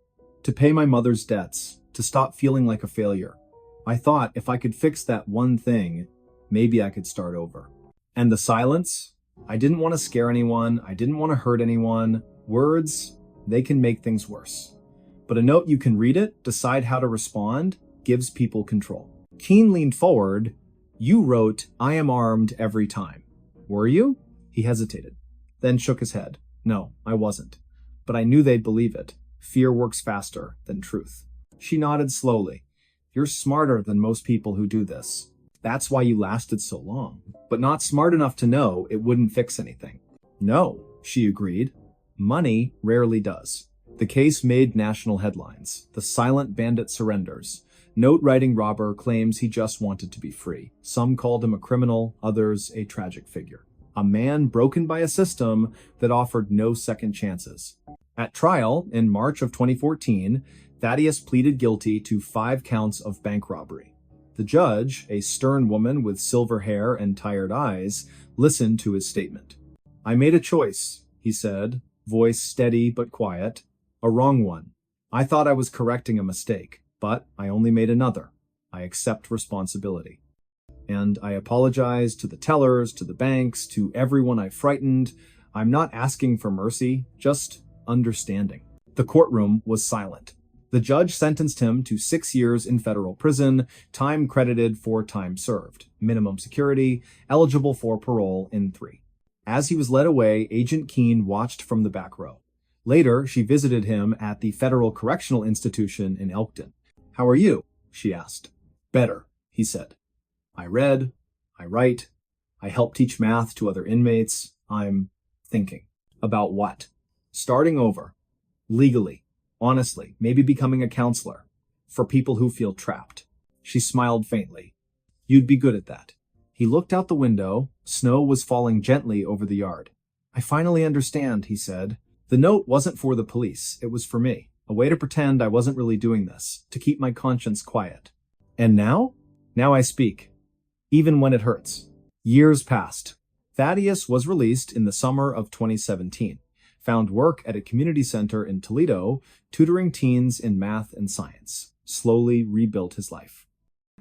"To pay my mother's debts, to stop feeling like a failure. I thought if I could fix that one thing, maybe I could start over." And the silence? "I didn't want to scare anyone. I didn't want to hurt anyone. Words, they can make things worse. But a note, you can read it, decide how to respond, gives people control." Keene leaned forward. "You wrote, 'I am armed every time.' Were you?" He hesitated, then shook his head. "No, I wasn't. But I knew they'd believe it. Fear works faster than truth." She nodded slowly. "You're smarter than most people who do this. That's why you lasted so long. But not smart enough to know it wouldn't fix anything." "No," she agreed. "Money rarely does." The case made national headlines. The silent bandit surrenders. Note-writing robber claims he just wanted to be free. Some called him a criminal, others a tragic figure. A man broken by a system that offered no second chances. At trial, in March of 2014, Thaddeus pleaded guilty to 5 counts of bank robbery. The judge, a stern woman with silver hair and tired eyes, listened to his statement. "I made a choice," he said. voice steady but quiet. A wrong one. I thought I was correcting a mistake, but I only made another. I accept responsibility. And I apologize to the tellers, to the banks, to everyone I frightened. I'm not asking for mercy, just understanding. The courtroom was silent. The judge sentenced him to 6 years in federal prison, time credited for time served, minimum security, eligible for parole in 3. As he was led away, Agent Keene watched from the back row. Later, she visited him at the Federal Correctional Institution in Elkton. "How are you?" she asked. "Better," he said. "I read, I write, I help teach math to other inmates. I'm thinking." "About what?" "Starting over. Legally. Honestly, maybe becoming a counselor. For people who feel trapped." She smiled faintly. "You'd be good at that." He looked out the window. Snow was falling gently over the yard. "I finally understand," he said. "The note wasn't for the police. It was for me. A way to pretend I wasn't really doing this. To keep my conscience quiet. And now? Now I speak. Even when it hurts." Years passed. Thaddeus was released in the summer of 2017. Found work at a community center in Toledo, tutoring teens in math and science. Slowly rebuilt his life.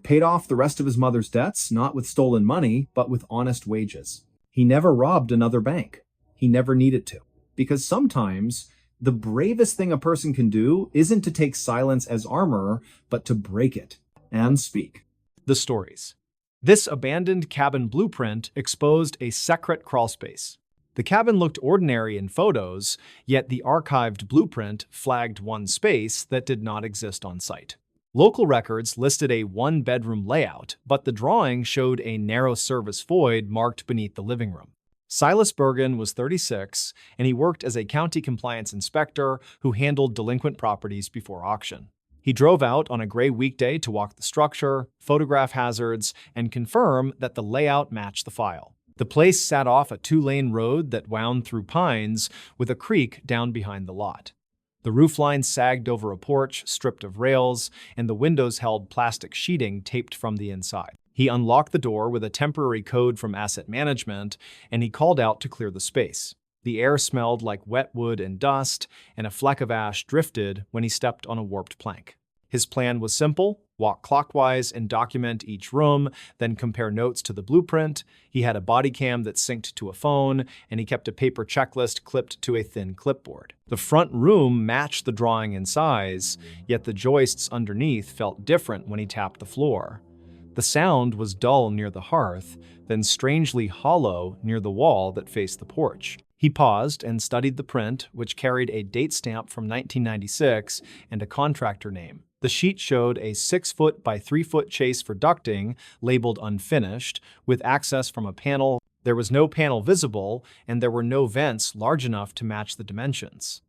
Paid off the rest of his mother's debts, not with stolen money, but with honest wages. He never robbed another bank. He never needed to. Because sometimes, the bravest thing a person can do isn't to take silence as armor, but to break it and speak. The stories. This abandoned cabin blueprint exposed a secret crawlspace. The cabin looked ordinary in photos, yet the archived blueprint flagged one space that did not exist on site. Local records listed a one-bedroom layout, but the drawing showed a narrow service void marked beneath the living room. Silas Bergen was 36, and he worked as a county compliance inspector who handled delinquent properties before auction. He drove out on a gray weekday to walk the structure, photograph hazards, and confirm that the layout matched the file. The place sat off a 2-lane road that wound through pines with a creek down behind the lot. The roofline sagged over a porch stripped of rails, and the windows held plastic sheeting taped from the inside. He unlocked the door with a temporary code from asset management, and he called out to clear the space. The air smelled like wet wood and dust, and a fleck of ash drifted when he stepped on a warped plank. His plan was simple: walk clockwise and document each room, then compare notes to the blueprint. He had a body cam that synced to a phone, and he kept a paper checklist clipped to a thin clipboard. The front room matched the drawing in size, yet the joists underneath felt different when he tapped the floor. The sound was dull near the hearth, then strangely hollow near the wall that faced the porch. He paused and studied the print, which carried a date stamp from 1996 and a contractor name. The sheet showed a 6-foot by 3-foot chase for ducting, labeled unfinished, with access from a panel. There was no panel visible, and there were no vents large enough to match the dimensions.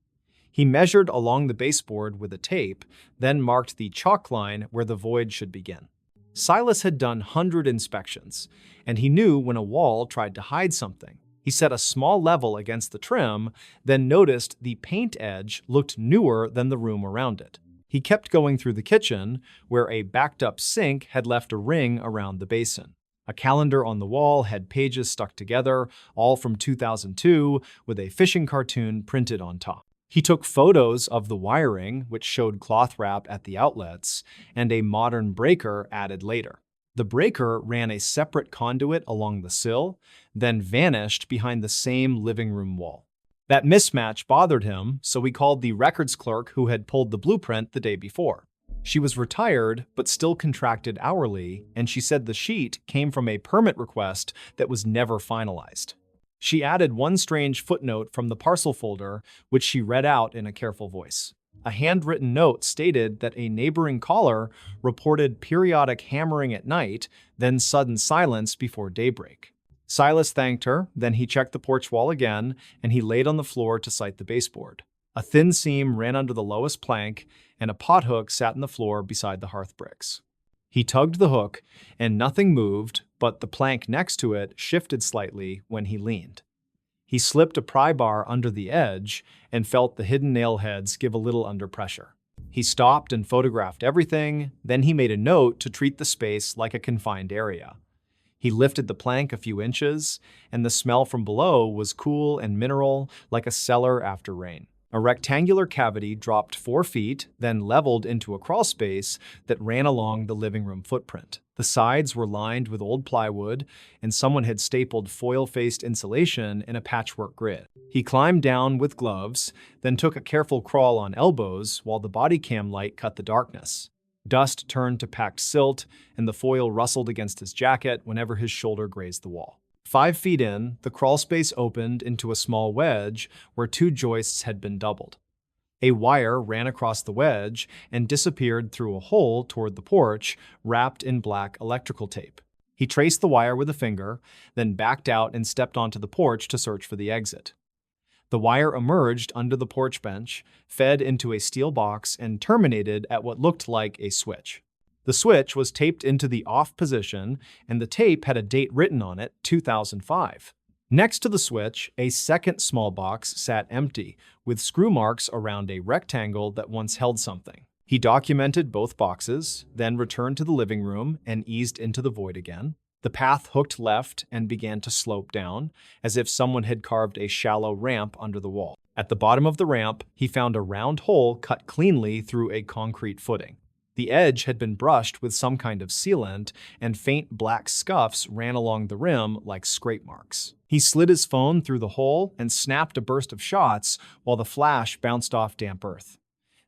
He measured along the baseboard with a tape, then marked the chalk line where the void should begin. Silas had done 100 inspections, and he knew when a wall tried to hide something. He set a small level against the trim, then noticed the paint edge looked newer than the room around it. He kept going through the kitchen, where a backed-up sink had left a ring around the basin. A calendar on the wall had pages stuck together, all from 2002, with a fishing cartoon printed on top. He took photos of the wiring, which showed cloth wrap at the outlets, and a modern breaker added later. The breaker ran a separate conduit along the sill, then vanished behind the same living room wall. That mismatch bothered him, so he called the records clerk who had pulled the blueprint the day before. She was retired, but still contracted hourly, and she said the sheet came from a permit request that was never finalized. She added one strange footnote from the parcel folder, which she read out in a careful voice. A handwritten note stated that a neighboring caller reported periodic hammering at night, then sudden silence before daybreak. Silas thanked her, then he checked the porch wall again, and he laid on the floor to sight the baseboard. A thin seam ran under the lowest plank, and a pothook sat in the floor beside the hearth bricks. He tugged the hook, and nothing moved, but the plank next to it shifted slightly when he leaned. He slipped a pry bar under the edge and felt the hidden nail heads give a little under pressure. He stopped and photographed everything, then he made a note to treat the space like a confined area. He lifted the plank a few inches, and the smell from below was cool and mineral, like a cellar after rain. A rectangular cavity dropped 4 feet, then leveled into a crawl space that ran along the living room footprint. The sides were lined with old plywood, and someone had stapled foil-faced insulation in a patchwork grid. He climbed down with gloves, then took a careful crawl on elbows while the body cam light cut the darkness. Dust turned to packed silt, and the foil rustled against his jacket whenever his shoulder grazed the wall. 5 feet in, the crawl space opened into a small wedge where 2 joists had been doubled. A wire ran across the wedge and disappeared through a hole toward the porch, wrapped in black electrical tape. He traced the wire with a finger, then backed out and stepped onto the porch to search for the exit. The wire emerged under the porch bench, fed into a steel box, and terminated at what looked like a switch. The switch was taped into the off position, and the tape had a date written on it, 2005. Next to the switch, a second small box sat empty, with screw marks around a rectangle that once held something. He documented both boxes, then returned to the living room and eased into the void again. The path hooked left and began to slope down, as if someone had carved a shallow ramp under the wall. At the bottom of the ramp, he found a round hole cut cleanly through a concrete footing. The edge had been brushed with some kind of sealant, and faint black scuffs ran along the rim like scrape marks. He slid his phone through the hole and snapped a burst of shots while the flash bounced off damp earth.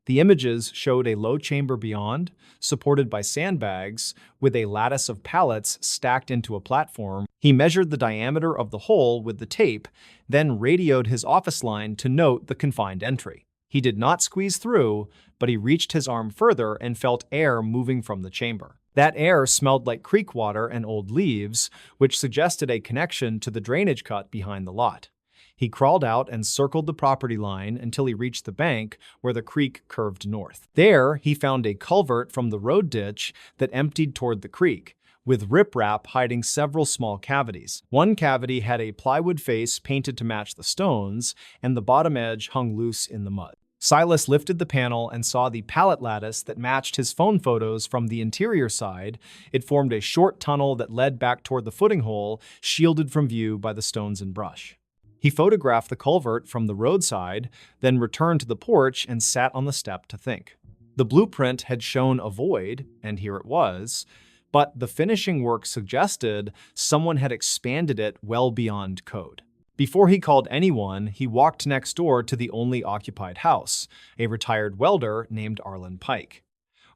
The images showed a low chamber beyond, supported by sandbags, with a lattice of pallets stacked into a platform. He measured the diameter of the hole with the tape, then radioed his office line to note the confined entry. He did not squeeze through, but he reached his arm further and felt air moving from the chamber. That air smelled like creek water and old leaves, which suggested a connection to the drainage cut behind the lot. He crawled out and circled the property line until he reached the bank where the creek curved north. There, he found a culvert from the road ditch that emptied toward the creek, with riprap hiding several small cavities. One cavity had a plywood face painted to match the stones, and the bottom edge hung loose in the mud. Silas lifted the panel and saw the pallet lattice that matched his phone photos from the interior side. It formed a short tunnel that led back toward the footing hole, shielded from view by the stones and brush. He photographed the culvert from the roadside, then returned to the porch and sat on the step to think. The blueprint had shown a void, and here it was, but the finishing work suggested someone had expanded it well beyond code. Before he called anyone, he walked next door to the only occupied house, a retired welder named Arlen Pike.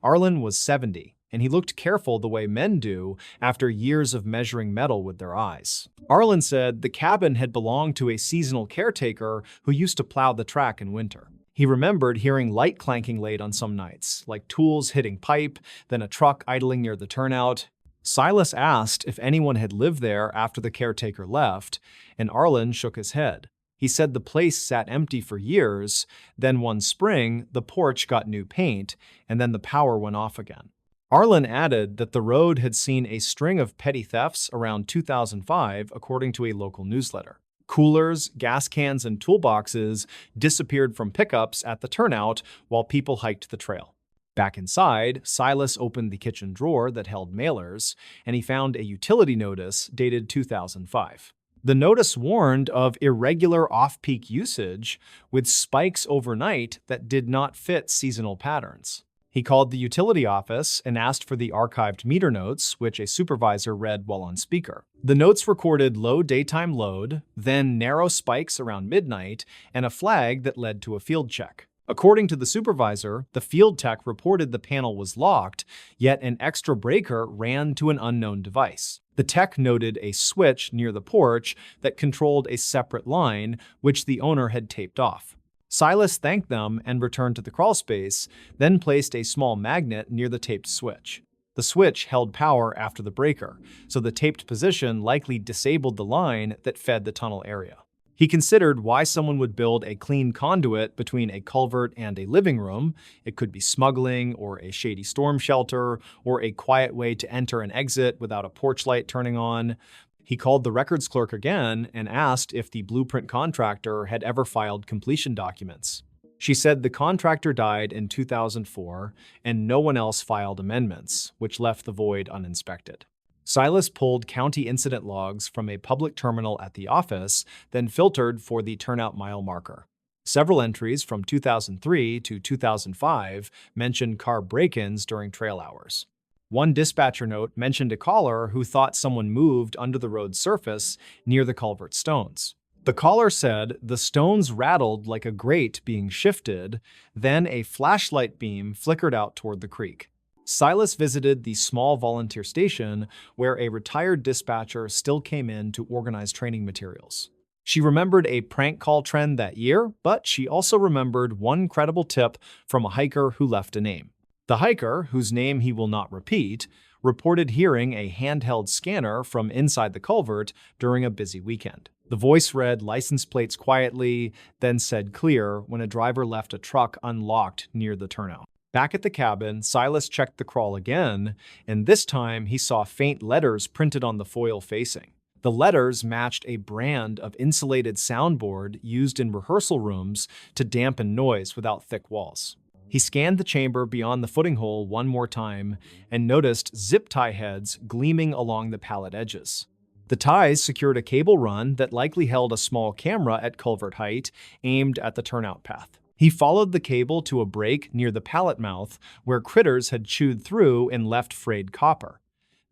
Arlen was 70, and he looked careful the way men do after years of measuring metal with their eyes. Arlen said the cabin had belonged to a seasonal caretaker who used to plow the track in winter. He remembered hearing light clanking late on some nights, like tools hitting pipe, then a truck idling near the turnout. Silas asked if anyone had lived there after the caretaker left, and Arlen shook his head. He said the place sat empty for years, then one spring, the porch got new paint, and then the power went off again. Arlen added that the road had seen a string of petty thefts around 2005, according to a local newsletter. Coolers, gas cans, and toolboxes disappeared from pickups at the turnout while people hiked the trail. Back inside, Silas opened the kitchen drawer that held mailers, and he found a utility notice dated 2005. The notice warned of irregular off-peak usage, with spikes overnight that did not fit seasonal patterns. He called the utility office and asked for the archived meter notes, which a supervisor read while on speaker. The notes recorded low daytime load, then narrow spikes around midnight, and a flag that led to a field check. According to the supervisor, the field tech reported the panel was locked, yet an extra breaker ran to an unknown device. The tech noted a switch near the porch that controlled a separate line, which the owner had taped off. Silas thanked them and returned to the crawlspace, then placed a small magnet near the taped switch. The switch held power after the breaker, so the taped position likely disabled the line that fed the tunnel area. He considered why someone would build a clean conduit between a culvert and a living room. It could be smuggling, or a shady storm shelter, or a quiet way to enter and exit without a porch light turning on. He called the records clerk again and asked if the blueprint contractor had ever filed completion documents. She said the contractor died in 2004 and no one else filed amendments, which left the void uninspected. Silas pulled county incident logs from a public terminal at the office, then filtered for the turnout mile marker. Several entries from 2003 to 2005 mentioned car break-ins during trail hours. One dispatcher note mentioned a caller who thought someone moved under the road's surface near the culvert stones. The caller said the stones rattled like a grate being shifted, then a flashlight beam flickered out toward the creek. Silas visited the small volunteer station where a retired dispatcher still came in to organize training materials. She remembered a prank call trend that year, but she also remembered one credible tip from a hiker who left a name. The hiker, whose name he will not repeat, reported hearing a handheld scanner from inside the culvert during a busy weekend. The voice read license plates quietly, then said clear when a driver left a truck unlocked near the turnout. Back at the cabin, Silas checked the crawl again, and this time he saw faint letters printed on the foil facing. The letters matched a brand of insulated soundboard used in rehearsal rooms to dampen noise without thick walls. He scanned the chamber beyond the footing hole one more time and noticed zip tie heads gleaming along the pallet edges. The ties secured a cable run that likely held a small camera at culvert height aimed at the turnout path. He followed the cable to a break near the pallet mouth where critters had chewed through and left frayed copper.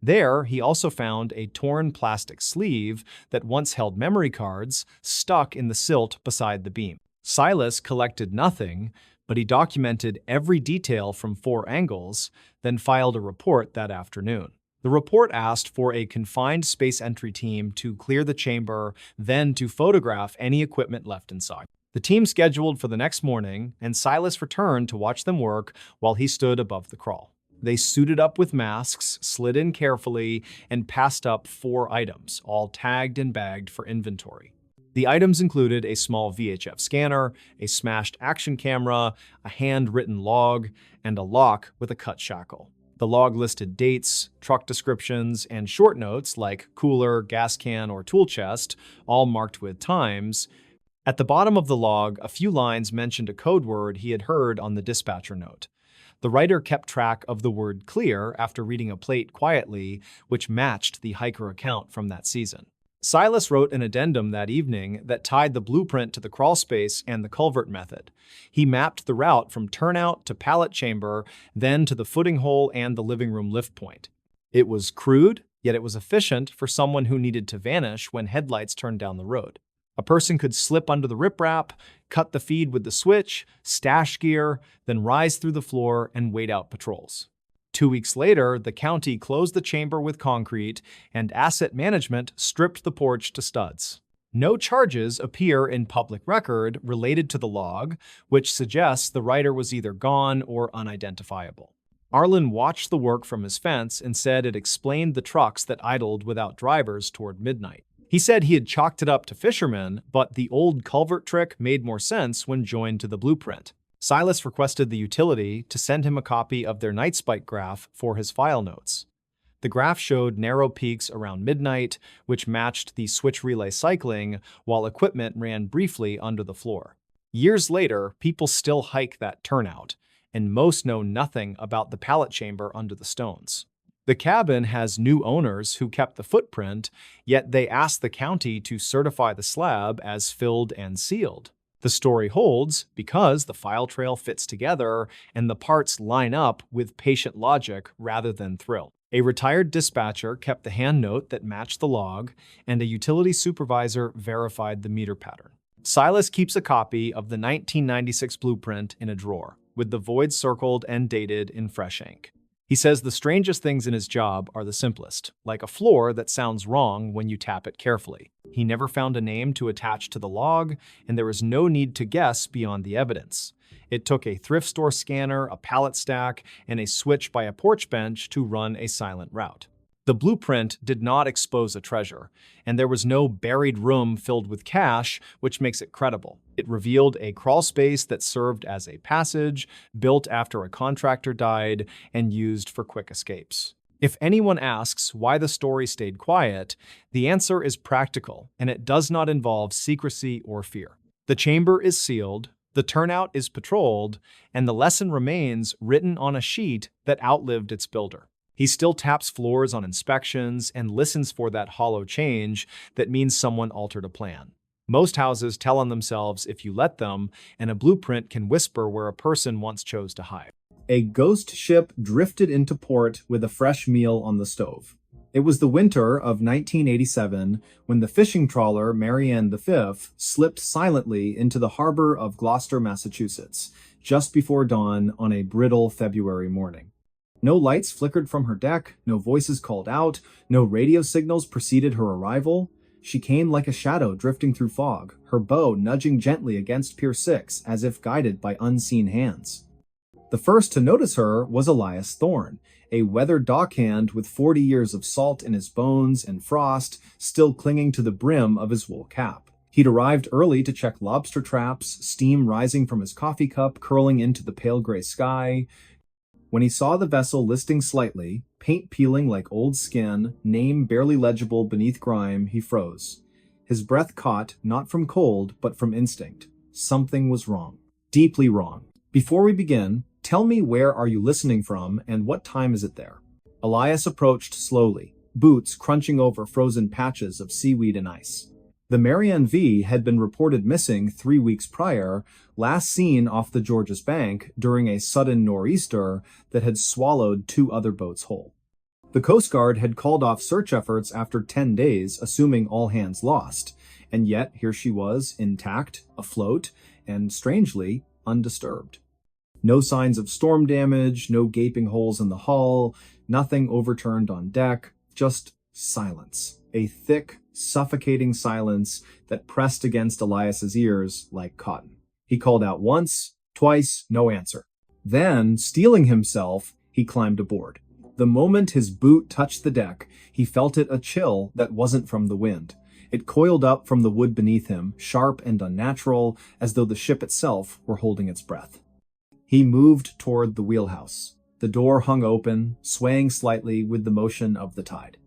There, he also found a torn plastic sleeve that once held memory cards stuck in the silt beside the beam. Silas collected nothing, but he documented every detail from 4 angles, then filed a report that afternoon. The report asked for a confined space entry team to clear the chamber, then to photograph any equipment left inside. The team scheduled for the next morning, and Silas returned to watch them work while he stood above the crawl. They suited up with masks, slid in carefully, and passed up 4 items, all tagged and bagged for inventory. The items included a small VHF scanner, a smashed action camera, a handwritten log, and a lock with a cut shackle. The log listed dates, truck descriptions, and short notes like cooler, gas can, or tool chest, all marked with times. At the bottom of the log, a few lines mentioned a code word he had heard on the dispatcher note. The writer kept track of the word clear after reading a plate quietly, which matched the hiker account from that season. Silas wrote an addendum that evening that tied the blueprint to the crawl space and the culvert method. He mapped the route from turnout to pallet chamber, then to the footing hole and the living room lift point. It was crude, yet it was efficient for someone who needed to vanish when headlights turned down the road. A person could slip under the riprap, cut the feed with the switch, stash gear, then rise through the floor and wait out patrols. 2 weeks later, the county closed the chamber with concrete, and asset management stripped the porch to studs. No charges appear in public record related to the log, which suggests the writer was either gone or unidentifiable. Arlen watched the work from his fence and said it explained the trucks that idled without drivers toward midnight. He said he had chalked it up to fishermen, but the old culvert trick made more sense when joined to the blueprint. Silas requested the utility to send him a copy of their night spike graph for his file notes. The graph showed narrow peaks around midnight, which matched the switch relay cycling, while equipment ran briefly under the floor. Years later, people still hike that turnout, and most know nothing about the pallet chamber under the stones. The cabin has new owners who kept the footprint, yet they asked the county to certify the slab as filled and sealed. The story holds because the file trail fits together and the parts line up with patient logic rather than thrill. A retired dispatcher kept the hand note that matched the log, and a utility supervisor verified the meter pattern. Silas keeps a copy of the 1996 blueprint in a drawer, with the void circled and dated in fresh ink. He says the strangest things in his job are the simplest, like a floor that sounds wrong when you tap it carefully. He never found a name to attach to the log, and there was no need to guess beyond the evidence. It took a thrift store scanner, a pallet stack, and a switch by a porch bench to run a silent route. The blueprint did not expose a treasure, and there was no buried room filled with cash, which makes it credible. It revealed a crawl space that served as a passage, built after a contractor died, and used for quick escapes. If anyone asks why the story stayed quiet, the answer is practical, and it does not involve secrecy or fear. The chamber is sealed, the turnout is patrolled, and the lesson remains written on a sheet that outlived its builder. He still taps floors on inspections and listens for that hollow change that means someone altered a plan. Most houses tell on themselves if you let them, and a blueprint can whisper where a person once chose to hide. A ghost ship drifted into port with a fresh meal on the stove. It was the winter of 1987 when the fishing trawler Marianne V slipped silently into the harbor of Gloucester, Massachusetts, just before dawn on a brittle February morning. No lights flickered from her deck, no voices called out, no radio signals preceded her arrival. She came like a shadow drifting through fog, her bow nudging gently against Pier 6 as if guided by unseen hands. The first to notice her was Elias Thorne, a weathered dockhand with 40 years of salt in his bones and frost still clinging to the brim of his wool cap. He'd arrived early to check lobster traps, steam rising from his coffee cup curling into the pale gray sky. When he saw the vessel listing slightly, paint peeling like old skin, name barely legible beneath grime, he froze. His breath caught, not from cold, but from instinct. Something was wrong. Deeply wrong. Before we begin, tell me where are you listening from and what time is it there? Elias approached slowly, boots crunching over frozen patches of seaweed and ice. The Marianne V had been reported missing 3 weeks prior, last seen off the Georges Bank during a sudden nor'easter that had swallowed 2 other boats whole. The Coast Guard had called off search efforts after 10 days, assuming all hands lost, and yet here she was, intact, afloat, and strangely, undisturbed. No signs of storm damage, no gaping holes in the hull, nothing overturned on deck, just silence. A thick, suffocating silence that pressed against Elias's ears like cotton. He called out once, twice, no answer. Then, steeling himself, he climbed aboard. The moment his boot touched the deck, he felt it a chill that wasn't from the wind. It coiled up from the wood beneath him, sharp and unnatural, as though the ship itself were holding its breath. He moved toward the wheelhouse. The door hung open, swaying slightly with the motion of the tide.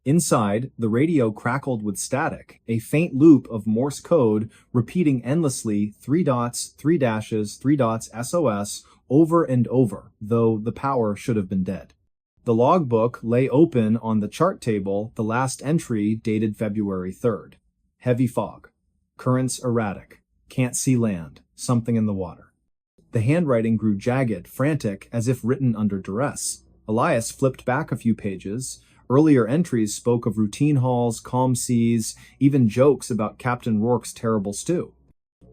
Inside, the radio crackled with static, a faint loop of Morse code repeating endlessly 3 dots, 3 dashes, 3 dots, SOS, over and over, though the power should have been dead. The logbook lay open on the chart table, the last entry dated February 3rd. Heavy fog. Currents erratic. Can't see land. Something in the water. The handwriting grew jagged, frantic, as if written under duress. Elias flipped back a few pages. Earlier entries spoke of routine hauls, calm seas, even jokes about Captain Rourke's terrible stew.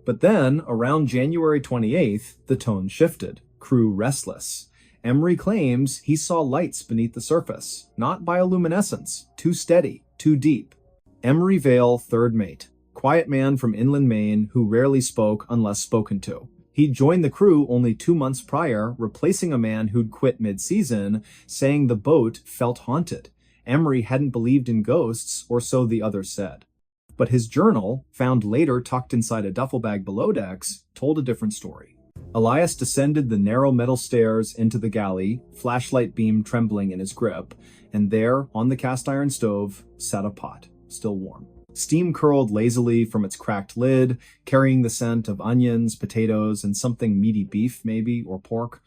But then, around January 28th, the tone shifted. Crew restless. Emery claims he saw lights beneath the surface, not bioluminescence, too steady, too deep. Emery Vale, third mate, quiet man from inland Maine who rarely spoke unless spoken to. He'd joined the crew only 2 months prior, replacing a man who'd quit mid-season, saying the boat felt haunted. Emery hadn't believed in ghosts, or so the others said. But his journal, found later tucked inside a duffel bag below decks, told a different story. Elias descended the narrow metal stairs into the galley, flashlight beam trembling in his grip, and there, on the cast iron stove, sat a pot, still warm. Steam curled lazily from its cracked lid, carrying the scent of onions, potatoes, and something meaty beef, maybe, or pork.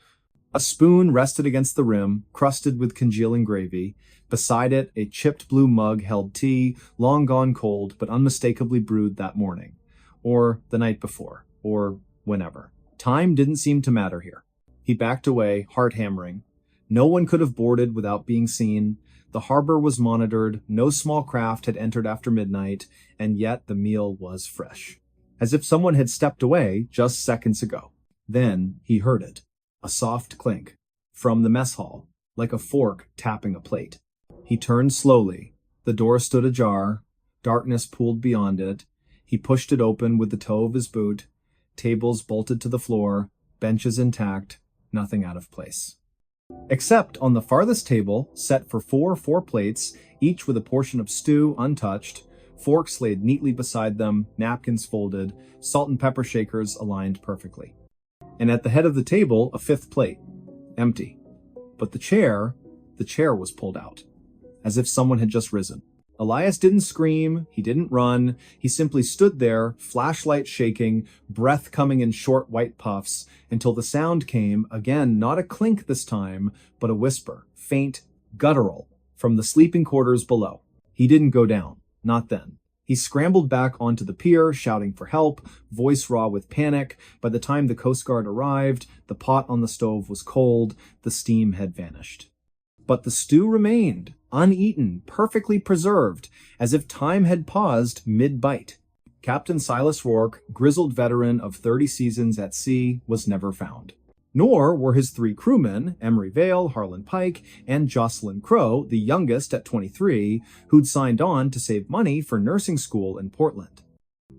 A spoon rested against the rim, crusted with congealing gravy. Beside it, a chipped blue mug held tea, long gone cold, but unmistakably brewed that morning. Or the night before. Or whenever. Time didn't seem to matter here. He backed away, heart hammering. No one could have boarded without being seen. The harbor was monitored, no small craft had entered after midnight, and yet the meal was fresh. As if someone had stepped away just seconds ago. Then he heard it. A soft clink. From the mess hall, like a fork tapping a plate. He turned slowly. The door stood ajar. Darkness pooled beyond it. He pushed it open with the toe of his boot. Tables bolted to the floor. Benches intact. Nothing out of place. Except on the farthest table, set for four plates, each with a portion of stew untouched, forks laid neatly beside them, napkins folded, salt and pepper shakers aligned perfectly. And at the head of the table, a 5th plate. Empty. But the chair was pulled out. As if someone had just risen. Elias didn't scream, he didn't run, he simply stood there, flashlight shaking, breath coming in short white puffs, until the sound came, again not a clink this time, but a whisper, faint, guttural, from the sleeping quarters below. He didn't go down. Not then. He scrambled back onto the pier, shouting for help, voice raw with panic. By the time the Coast Guard arrived, the pot on the stove was cold, the steam had vanished. But the stew remained, uneaten, perfectly preserved, as if time had paused mid-bite. Captain Silas Rourke, grizzled veteran of 30 seasons at sea, was never found. Nor were his 3 crewmen, Emery Vale, Harlan Pike, and Jocelyn Crow, the youngest at 23, who'd signed on to save money for nursing school in Portland.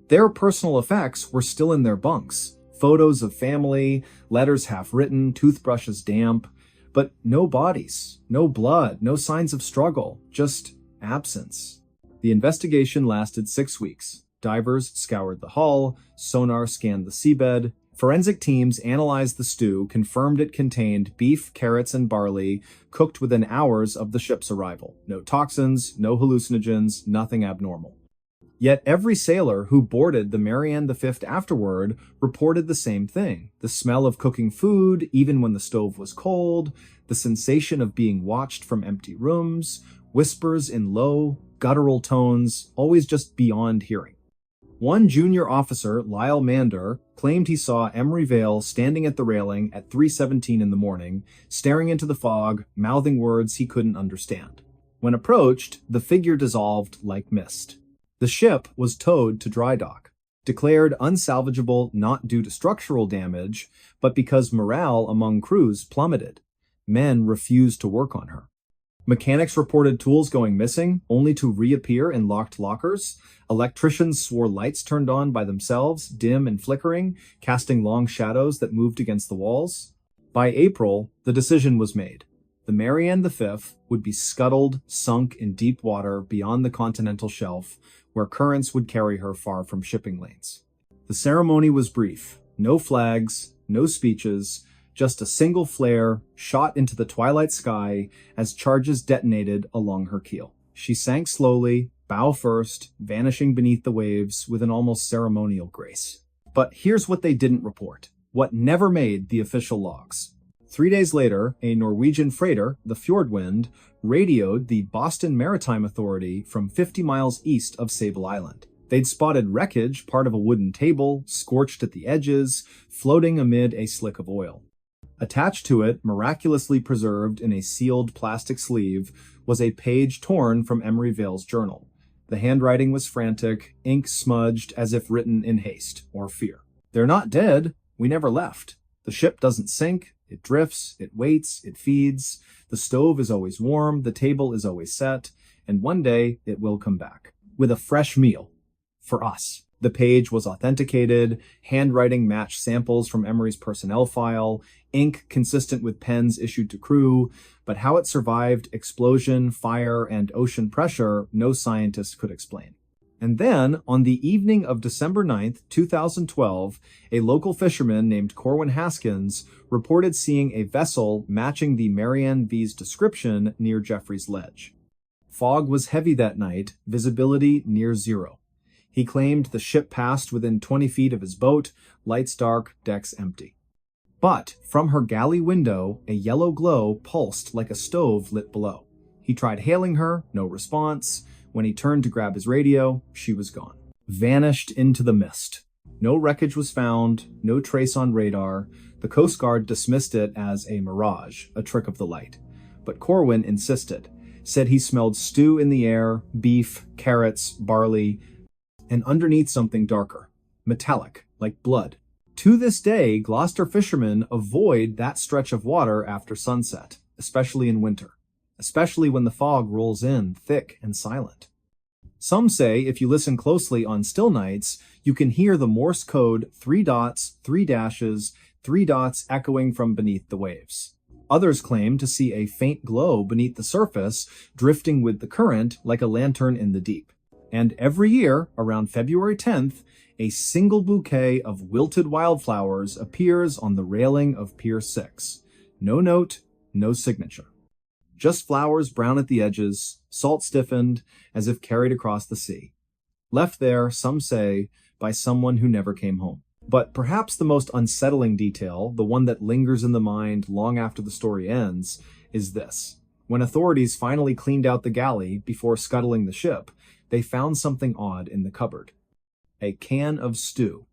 Their personal effects were still in their bunks. Photos of family, letters half-written, toothbrushes damp, but no bodies, no blood, no signs of struggle, just absence. The investigation lasted 6 weeks. Divers scoured the hull, sonar scanned the seabed. Forensic teams analyzed the stew, confirmed it contained beef, carrots, and barley, cooked within hours of the ship's arrival. No toxins, no hallucinogens, nothing abnormal. Yet every sailor who boarded the Marianne V afterward reported the same thing. The smell of cooking food, even when the stove was cold, the sensation of being watched from empty rooms, whispers in low, guttural tones, always just beyond hearing. One junior officer, Lyle Mander, claimed he saw Emery Vale standing at the railing at 3:17 in the morning, staring into the fog, mouthing words he couldn't understand. When approached, the figure dissolved like mist. The ship was towed to dry dock, declared unsalvageable not due to structural damage, but because morale among crews plummeted. Men refused to work on her. Mechanics reported tools going missing, only to reappear in locked lockers. Electricians swore lights turned on by themselves, dim and flickering, casting long shadows that moved against the walls. By April, the decision was made. The Marianne V would be scuttled, sunk in deep water beyond the continental shelf, where currents would carry her far from shipping lanes. The ceremony was brief. No flags, no speeches, just a single flare shot into the twilight sky as charges detonated along her keel. She sank slowly, bow first, vanishing beneath the waves with an almost ceremonial grace. But here's what they didn't report, what never made the official logs. 3 days later, a Norwegian freighter, the Fjordwind, radioed the Boston Maritime Authority from 50 miles east of Sable Island. They'd spotted wreckage, part of a wooden table, scorched at the edges, floating amid a slick of oil. Attached to it, miraculously preserved in a sealed plastic sleeve, was a page torn from Emery Vale's journal. The handwriting was frantic, ink smudged as if written in haste or fear. "They're not dead. We never left. The ship doesn't sink. It drifts, it waits, it feeds. The stove is always warm, the table is always set, and one day it will come back. With a fresh meal. For us." The page was authenticated, handwriting matched samples from Emery's personnel file, ink consistent with pens issued to crew, but how it survived explosion, fire, and ocean pressure, no scientist could explain. And then, on the evening of December 9th, 2012, a local fisherman named Corwin Haskins reported seeing a vessel matching the Marianne V's description near Jeffrey's Ledge. Fog was heavy that night, visibility near zero. He claimed the ship passed within 20 feet of his boat, lights dark, decks empty. But from her galley window, a yellow glow pulsed like a stove lit below. He tried hailing her, no response. When he turned to grab his radio, she was gone. Vanished into the mist. No wreckage was found, no trace on radar. The Coast Guard dismissed it as a mirage, a trick of the light. But Corwin insisted, said he smelled stew in the air, beef, carrots, barley, and underneath something darker, metallic, like blood. To this day, Gloucester fishermen avoid that stretch of water after sunset, especially in winter, especially when the fog rolls in thick and silent. Some say if you listen closely on still nights, you can hear the Morse code 3 dots, 3 dashes, 3 dots echoing from beneath the waves. Others claim to see a faint glow beneath the surface, drifting with the current like a lantern in the deep. And every year, around February 10th, a single bouquet of wilted wildflowers appears on the railing of Pier 6. No note, no signature. Just flowers brown at the edges, salt stiffened, as if carried across the sea. Left there, some say, by someone who never came home. But perhaps the most unsettling detail, the one that lingers in the mind long after the story ends, is this. When authorities finally cleaned out the galley before scuttling the ship, they found something odd in the cupboard. A can of stew.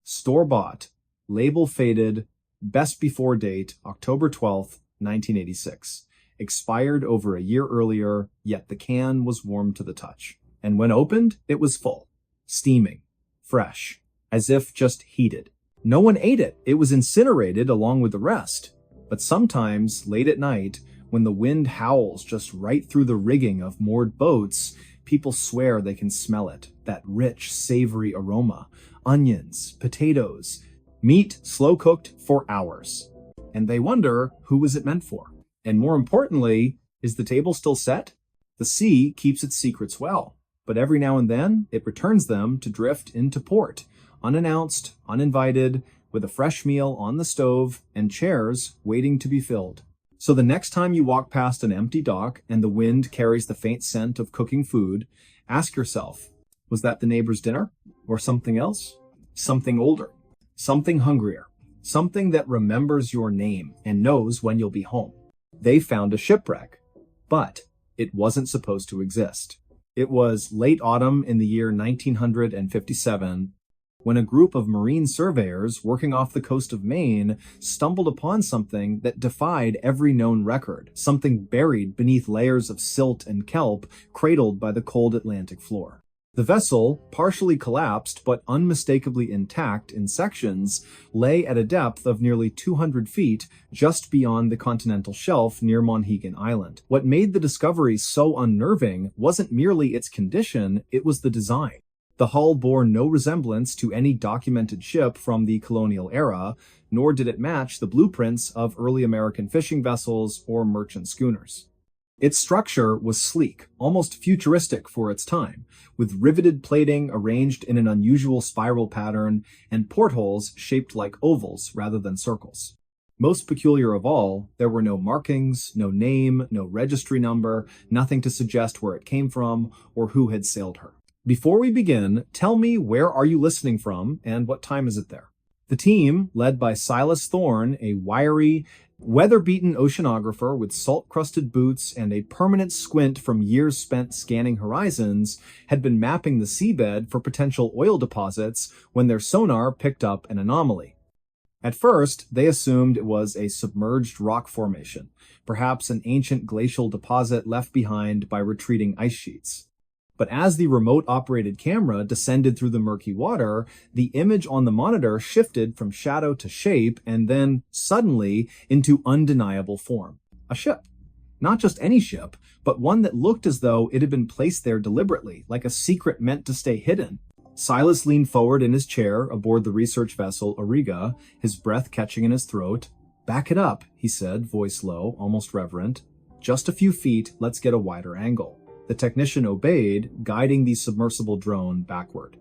Store-bought, label faded, best before date, October 12th, 1986. Expired over a year earlier, yet the can was warm to the touch. And when opened, it was full. Steaming. Fresh. As if just heated. No one ate it. It was incinerated along with the rest. But sometimes, late at night, when the wind howls just right through the rigging of moored boats, people swear they can smell it. That rich, savory aroma. Onions, potatoes, meat slow-cooked for hours. And they wonder, who was it meant for? And more importantly, is the table still set? The sea keeps its secrets well, but every now and then it returns them to drift into port, unannounced, uninvited, with a fresh meal on the stove and chairs waiting to be filled. So the next time you walk past an empty dock and the wind carries the faint scent of cooking food, ask yourself, was that the neighbor's dinner? Or something else? Something older? Something hungrier? Something that remembers your name and knows when you'll be home? They found a shipwreck, but it wasn't supposed to exist. It was late autumn in the year 1957 when a group of marine surveyors working off the coast of Maine stumbled upon something that defied every known record, something buried beneath layers of silt and kelp cradled by the cold Atlantic floor. The vessel, partially collapsed but unmistakably intact in sections, lay at a depth of nearly 200 feet just beyond the continental shelf near Monhegan Island. What made the discovery so unnerving wasn't merely its condition, it was the design. The hull bore no resemblance to any documented ship from the colonial era, nor did it match the blueprints of early American fishing vessels or merchant schooners. Its structure was sleek, almost futuristic for its time, with riveted plating arranged in an unusual spiral pattern and portholes shaped like ovals rather than circles. Most peculiar of all, there were no markings, no name, no registry number, nothing to suggest where it came from or who had sailed her. Before we begin, tell me, where are you listening from and what time is it there? The team, led by Silas Thorne, a wiry, weather-beaten oceanographer with salt-crusted boots and a permanent squint from years spent scanning horizons, had been mapping the seabed for potential oil deposits when their sonar picked up an anomaly. At first, they assumed it was a submerged rock formation, perhaps an ancient glacial deposit left behind by retreating ice sheets. But as the remote-operated camera descended through the murky water, the image on the monitor shifted from shadow to shape and then, suddenly, into undeniable form. A ship. Not just any ship, but one that looked as though it had been placed there deliberately, like a secret meant to stay hidden. Silas leaned forward in his chair aboard the research vessel Auriga, his breath catching in his throat. "Back it up," he said, voice low, almost reverent. "Just a few feet, let's get a wider angle." The technician obeyed, guiding the submersible drone backward.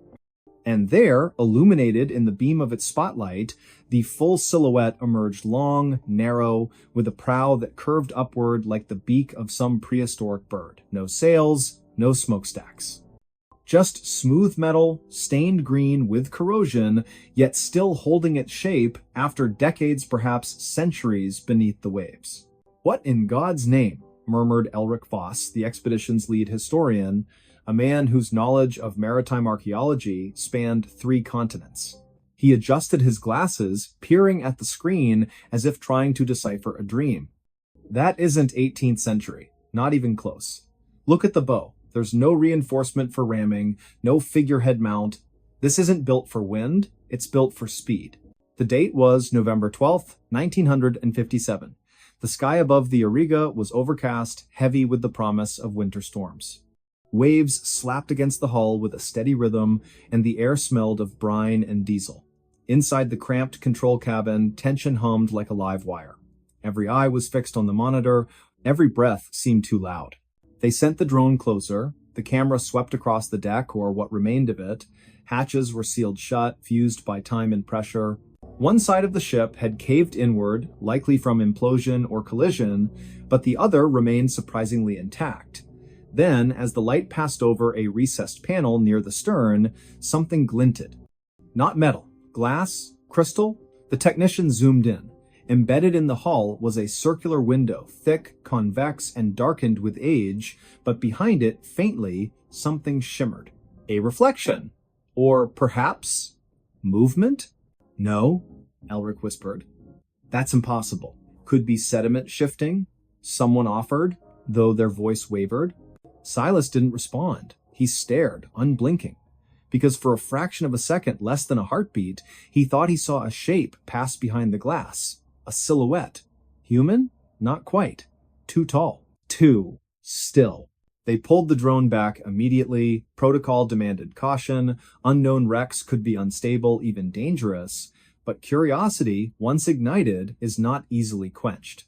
And there, illuminated in the beam of its spotlight, the full silhouette emerged long, narrow, with a prow that curved upward like the beak of some prehistoric bird. No sails, no smokestacks. Just smooth metal, stained green with corrosion, yet still holding its shape after decades, perhaps centuries, beneath the waves. "What in God's name?" murmured Elric Voss, the expedition's lead historian, a man whose knowledge of maritime archaeology spanned 3 continents. He adjusted his glasses, peering at the screen as if trying to decipher a dream. "That isn't 18th century, not even close. Look at the bow. There's no reinforcement for ramming, no figurehead mount. This isn't built for wind, it's built for speed." The date was November 12th, 1957. The sky above the Auriga was overcast, heavy with the promise of winter storms. Waves slapped against the hull with a steady rhythm, and the air smelled of brine and diesel. Inside the cramped control cabin, tension hummed like a live wire. Every eye was fixed on the monitor, every breath seemed too loud. They sent the drone closer, the camera swept across the deck, or what remained of it. Hatches were sealed shut, fused by time and pressure. One side of the ship had caved inward, likely from implosion or collision, but the other remained surprisingly intact. Then, as the light passed over a recessed panel near the stern, something glinted. Not metal, glass, crystal. The technician zoomed in. Embedded in the hull was a circular window, thick, convex, and darkened with age, but behind it, faintly, something shimmered. A reflection. Or perhaps movement? No, Elric whispered. That's impossible. Could be sediment shifting? Someone offered, though their voice wavered. Silas didn't respond. He stared, unblinking. Because for a fraction of a second, less than a heartbeat, he thought he saw a shape pass behind the glass. A silhouette. Human? Not quite. Too tall. Too still. They pulled the drone back immediately. Protocol demanded caution. Unknown wrecks could be unstable, even dangerous. But curiosity, once ignited, is not easily quenched.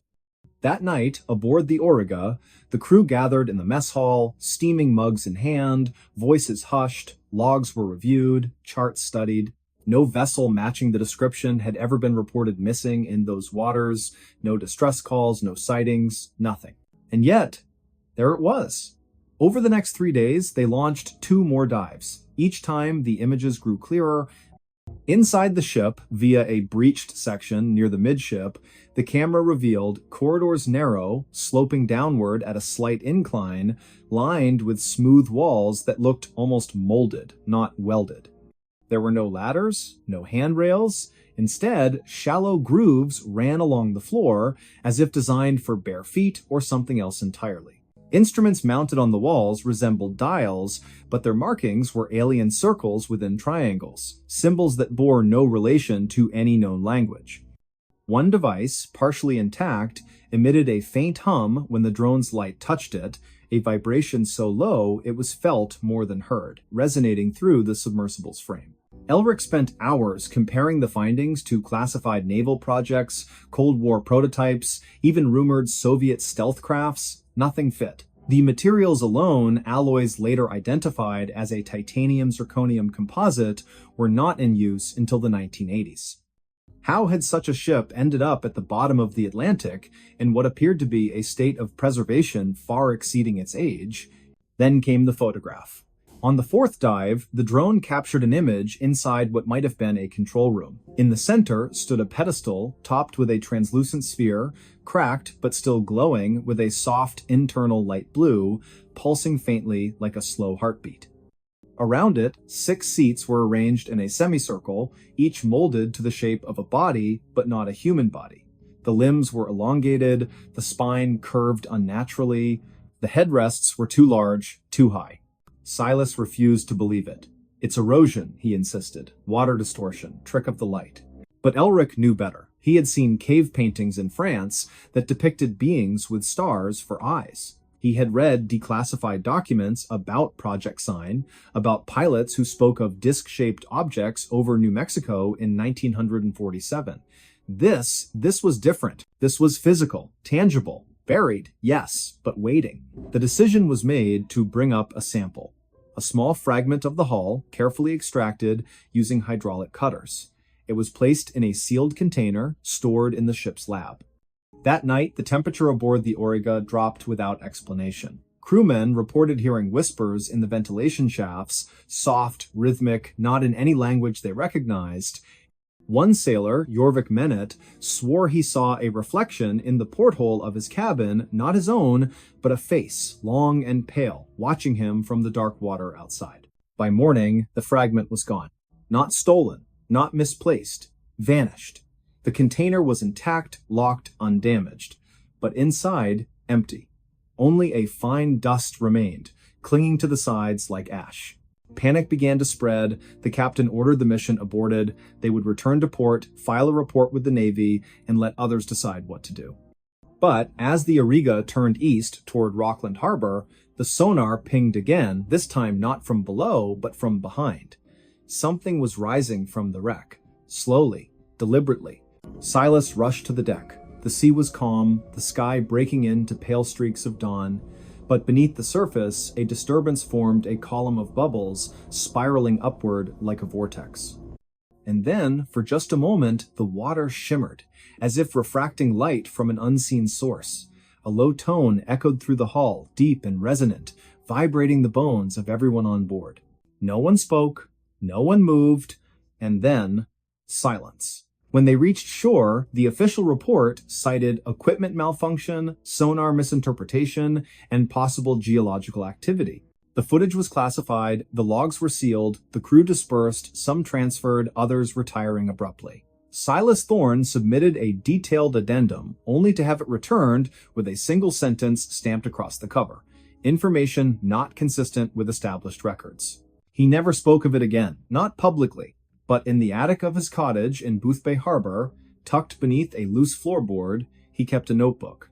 That night, aboard the Auriga, the crew gathered in the mess hall, steaming mugs in hand, voices hushed, logs were reviewed, charts studied. No vessel matching the description had ever been reported missing in those waters, no distress calls, no sightings, nothing. And yet, there it was. Over the next 3 days, they launched 2 more dives. Each time, the images grew clearer. Inside the ship, via a breached section near the midship, the camera revealed corridors narrow, sloping downward at a slight incline, lined with smooth walls that looked almost molded, not welded. There were no ladders, no handrails. Instead, shallow grooves ran along the floor, as if designed for bare feet or something else entirely. Instruments mounted on the walls resembled dials, but their markings were alien circles within triangles, symbols that bore no relation to any known language. One device, partially intact, emitted a faint hum when the drone's light touched it, a vibration so low it was felt more than heard, resonating through the submersible's frame. Elric spent hours comparing the findings to classified naval projects, Cold War prototypes, even rumored Soviet stealth crafts. Nothing fit. The materials alone, alloys later identified as a titanium-zirconium composite, were not in use until the 1980s. How had such a ship ended up at the bottom of the Atlantic in what appeared to be a state of preservation far exceeding its age? Then came the photograph. On the 4th dive, the drone captured an image inside what might have been a control room. In the center stood a pedestal topped with a translucent sphere, cracked but still glowing with a soft internal light blue, pulsing faintly like a slow heartbeat. Around it, 6 seats were arranged in a semicircle, each molded to the shape of a body, but not a human body. The limbs were elongated, the spine curved unnaturally, the headrests were too large, too high. Silas refused to believe it. It's erosion, he insisted. Water distortion, trick of the light. But Elric knew better. He had seen cave paintings in France that depicted beings with stars for eyes. He had read declassified documents about Project Sign, about pilots who spoke of disc-shaped objects over New Mexico in 1947. This was different. This was physical, tangible. Buried, yes, but waiting. The decision was made to bring up a sample. A small fragment of the hull, carefully extracted using hydraulic cutters. It was placed in a sealed container, stored in the ship's lab. That night, the temperature aboard the Auriga dropped without explanation. Crewmen reported hearing whispers in the ventilation shafts, soft, rhythmic, not in any language they recognized. One sailor, Jorvik Menet, swore he saw a reflection in the porthole of his cabin, not his own, but a face, long and pale, watching him from the dark water outside. By morning, the fragment was gone. Not stolen, not misplaced, vanished. The container was intact, locked, undamaged, but inside, empty. Only a fine dust remained, clinging to the sides like ash. Panic began to spread. The captain ordered the mission aborted. They would return to port, file a report with the Navy, and let others decide what to do. But as the Auriga turned east toward Rockland Harbor, the sonar pinged again, this time not from below, but from behind. Something was rising from the wreck, slowly, deliberately. Silas rushed to the deck. The sea was calm, the sky breaking into pale streaks of dawn. But beneath the surface, a disturbance formed a column of bubbles, spiraling upward like a vortex. And then, for just a moment, the water shimmered, as if refracting light from an unseen source. A low tone echoed through the hull, deep and resonant, vibrating the bones of everyone on board. No one spoke, no one moved, and then silence. When they reached shore, the official report cited equipment malfunction, sonar misinterpretation, and possible geological activity. The footage was classified, the logs were sealed, the crew dispersed, some transferred, others retiring abruptly. Silas Thorne submitted a detailed addendum, only to have it returned with a single sentence stamped across the cover. Information not consistent with established records. He never spoke of it again, not publicly, but in the attic of his cottage in Boothbay Harbor, tucked beneath a loose floorboard, he kept a notebook.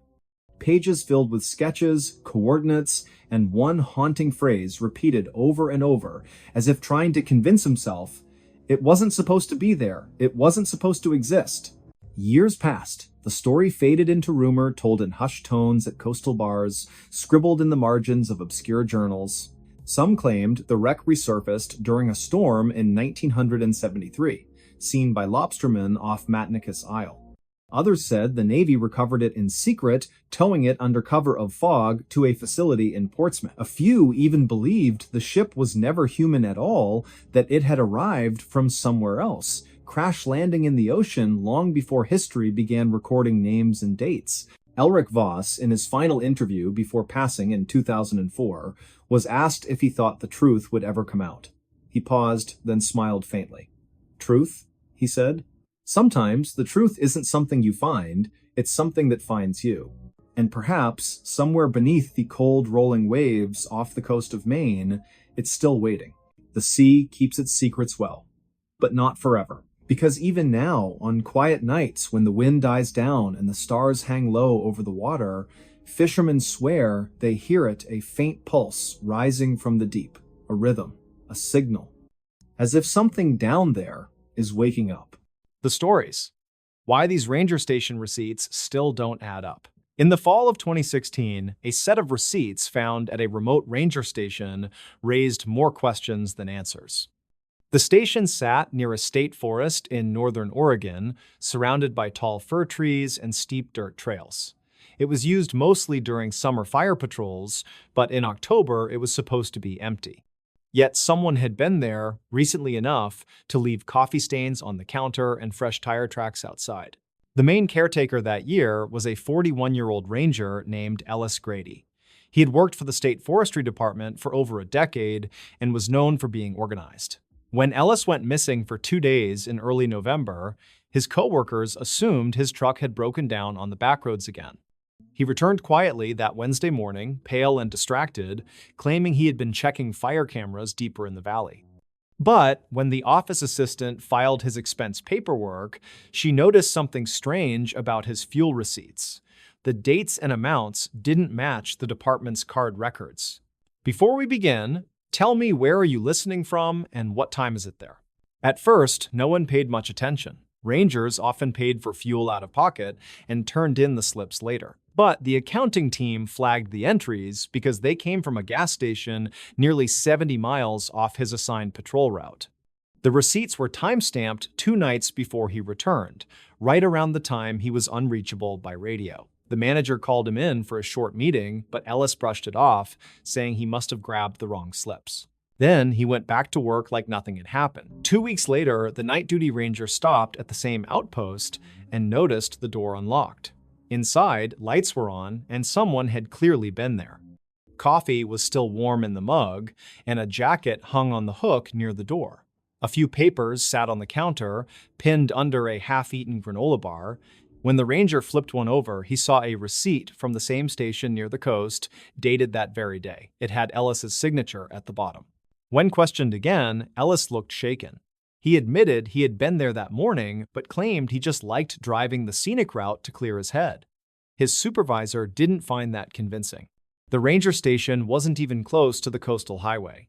Pages filled with sketches, coordinates, and one haunting phrase repeated over and over, as if trying to convince himself it wasn't supposed to be there, it wasn't supposed to exist. Years passed. The story faded into rumor told in hushed tones at coastal bars, scribbled in the margins of obscure journals. Some claimed the wreck resurfaced during a storm in 1973, seen by lobstermen off Matnicus Isle. Others said the Navy recovered it in secret, towing it under cover of fog to a facility in Portsmouth. A few even believed the ship was never human at all, that it had arrived from somewhere else, crash landing in the ocean long before history began recording names and dates. Elric Voss, in his final interview before passing in 2004, was asked if he thought the truth would ever come out. He paused, then smiled faintly. "Truth?" he said. "Sometimes the truth isn't something you find, it's something that finds you. And perhaps, somewhere beneath the cold rolling waves off the coast of Maine, it's still waiting. The sea keeps its secrets well. But not forever. Because even now, on quiet nights when the wind dies down and the stars hang low over the water, fishermen swear they hear it, a faint pulse rising from the deep, a rhythm, a signal. As if something down there is waking up." The stories. Why these ranger station receipts still don't add up. In the fall of 2016, a set of receipts found at a remote ranger station raised more questions than answers. The station sat near a state forest in northern Oregon, surrounded by tall fir trees and steep dirt trails. It was used mostly during summer fire patrols, but in October it was supposed to be empty. Yet someone had been there recently enough to leave coffee stains on the counter and fresh tire tracks outside. The main caretaker that year was a 41-year-old ranger named Ellis Grady. He had worked for the state forestry department for over a decade and was known for being organized. When Ellis went missing for 2 days in early November, his coworkers assumed his truck had broken down on the backroads again. He returned quietly that Wednesday morning, pale and distracted, claiming he had been checking fire cameras deeper in the valley. But when the office assistant filed his expense paperwork, she noticed something strange about his fuel receipts. The dates and amounts didn't match the department's card records. Before we begin, tell me, where are you listening from and what time is it there? At first, no one paid much attention. Rangers often paid for fuel out of pocket and turned in the slips later. But the accounting team flagged the entries because they came from a gas station nearly 70 miles off his assigned patrol route. The receipts were time-stamped 2 nights before he returned, right around the time he was unreachable by radio. The manager called him in for a short meeting, but Ellis brushed it off, saying he must have grabbed the wrong slips. Then he went back to work like nothing had happened. 2 weeks later, the night duty ranger stopped at the same outpost and noticed the door unlocked. Inside, lights were on, and someone had clearly been there. Coffee was still warm in the mug, and a jacket hung on the hook near the door. A few papers sat on the counter, pinned under a half-eaten granola bar. When the ranger flipped one over, he saw a receipt from the same station near the coast, dated that very day. It had Ellis's signature at the bottom. When questioned again, Ellis looked shaken. He admitted he had been there that morning, but claimed he just liked driving the scenic route to clear his head. His supervisor didn't find that convincing. The ranger station wasn't even close to the coastal highway.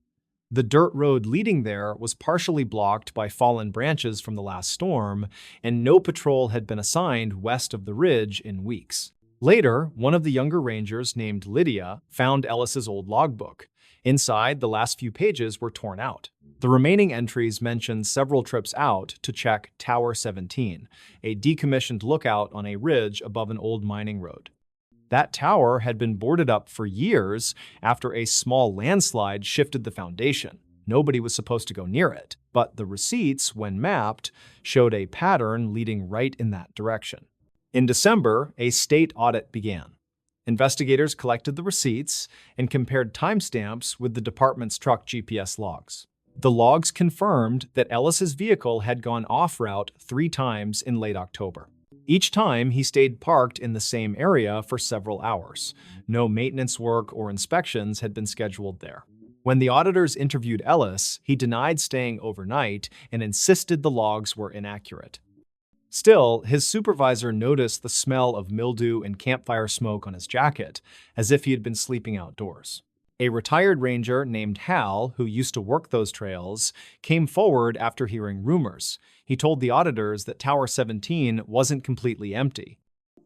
The dirt road leading there was partially blocked by fallen branches from the last storm, and no patrol had been assigned west of the ridge in weeks. Later, one of the younger rangers named Lydia found Ellis's old logbook. Inside, the last few pages were torn out. The remaining entries mentioned several trips out to check Tower 17, a decommissioned lookout on a ridge above an old mining road. That tower had been boarded up for years after a small landslide shifted the foundation. Nobody was supposed to go near it, but the receipts, when mapped, showed a pattern leading right in that direction. In December, a state audit began. Investigators collected the receipts and compared timestamps with the department's truck GPS logs. The logs confirmed that Ellis's vehicle had gone off-route 3 times in late October. Each time, he stayed parked in the same area for several hours. No maintenance work or inspections had been scheduled there. When the auditors interviewed Ellis, he denied staying overnight and insisted the logs were inaccurate. Still, his supervisor noticed the smell of mildew and campfire smoke on his jacket, as if he had been sleeping outdoors. A retired ranger named Hal, who used to work those trails, came forward after hearing rumors. He told the auditors that Tower 17 wasn't completely empty.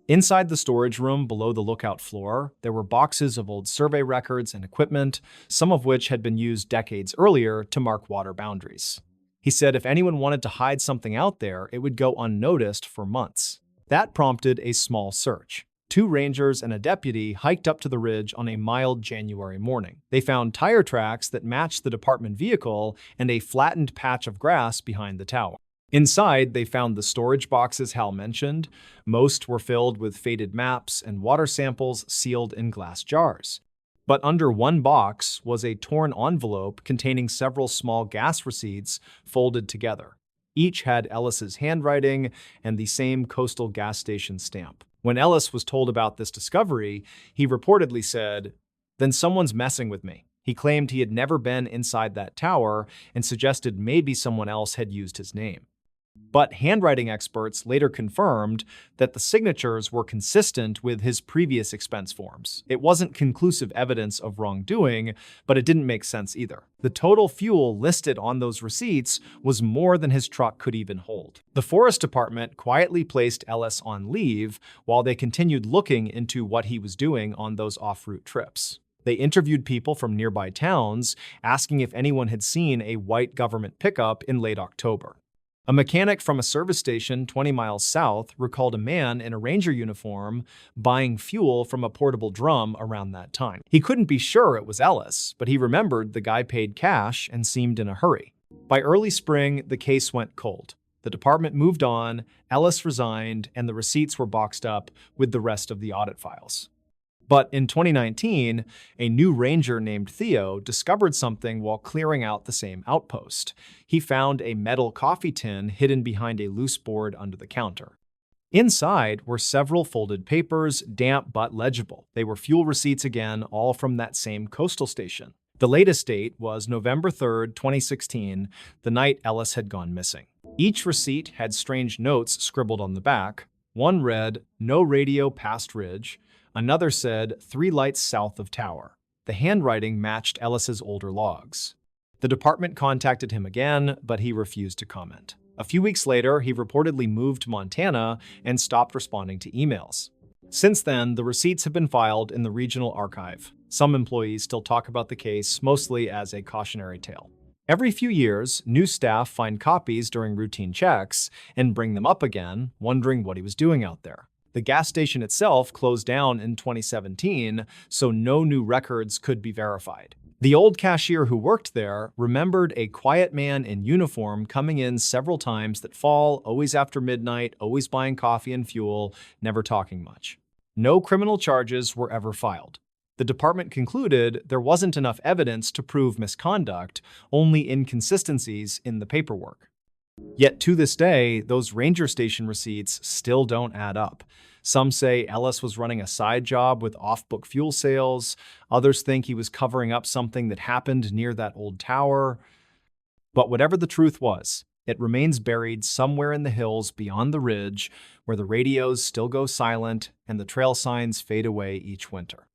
Inside the storage room below the lookout floor, there were boxes of old survey records and equipment, some of which had been used decades earlier to mark water boundaries. He said if anyone wanted to hide something out there, it would go unnoticed for months. That prompted a small search. 2 rangers and a deputy hiked up to the ridge on a mild January morning. They found tire tracks that matched the department vehicle and a flattened patch of grass behind the tower. Inside, they found the storage boxes Hal mentioned. Most were filled with faded maps and water samples sealed in glass jars. But under one box was a torn envelope containing several small gas receipts folded together. Each had Ellis's handwriting and the same coastal gas station stamp. When Ellis was told about this discovery, he reportedly said, "Then someone's messing with me." He claimed he had never been inside that tower and suggested maybe someone else had used his name. But handwriting experts later confirmed that the signatures were consistent with his previous expense forms. It wasn't conclusive evidence of wrongdoing, but it didn't make sense either. The total fuel listed on those receipts was more than his truck could even hold. The Forest Department quietly placed Ellis on leave while they continued looking into what he was doing on those off-route trips. They interviewed people from nearby towns, asking if anyone had seen a white government pickup in late October. A mechanic from a service station 20 miles south recalled a man in a ranger uniform buying fuel from a portable drum around that time. He couldn't be sure it was Ellis, but he remembered the guy paid cash and seemed in a hurry. By early spring, the case went cold. The department moved on, Ellis resigned, and the receipts were boxed up with the rest of the audit files. But in 2019, a new ranger named Theo discovered something while clearing out the same outpost. He found a metal coffee tin hidden behind a loose board under the counter. Inside were several folded papers, damp but legible. They were fuel receipts again, all from that same coastal station. The latest date was November 3rd, 2016, the night Ellis had gone missing. Each receipt had strange notes scribbled on the back. One read, "No radio past ridge." Another said, "3 lights south of tower." The handwriting matched Ellis's older logs. The department contacted him again, but he refused to comment. A few weeks later, he reportedly moved to Montana and stopped responding to emails. Since then, the receipts have been filed in the regional archive. Some employees still talk about the case, mostly as a cautionary tale. Every few years, new staff find copies during routine checks and bring them up again, wondering what he was doing out there. The gas station itself closed down in 2017, so no new records could be verified. The old cashier who worked there remembered a quiet man in uniform coming in several times that fall, always after midnight, always buying coffee and fuel, never talking much. No criminal charges were ever filed. The department concluded there wasn't enough evidence to prove misconduct, only inconsistencies in the paperwork. Yet to this day, those ranger station receipts still don't add up. Some say Ellis was running a side job with off-book fuel sales. Others think he was covering up something that happened near that old tower. But whatever the truth was, it remains buried somewhere in the hills beyond the ridge, where the radios still go silent and the trail signs fade away each winter.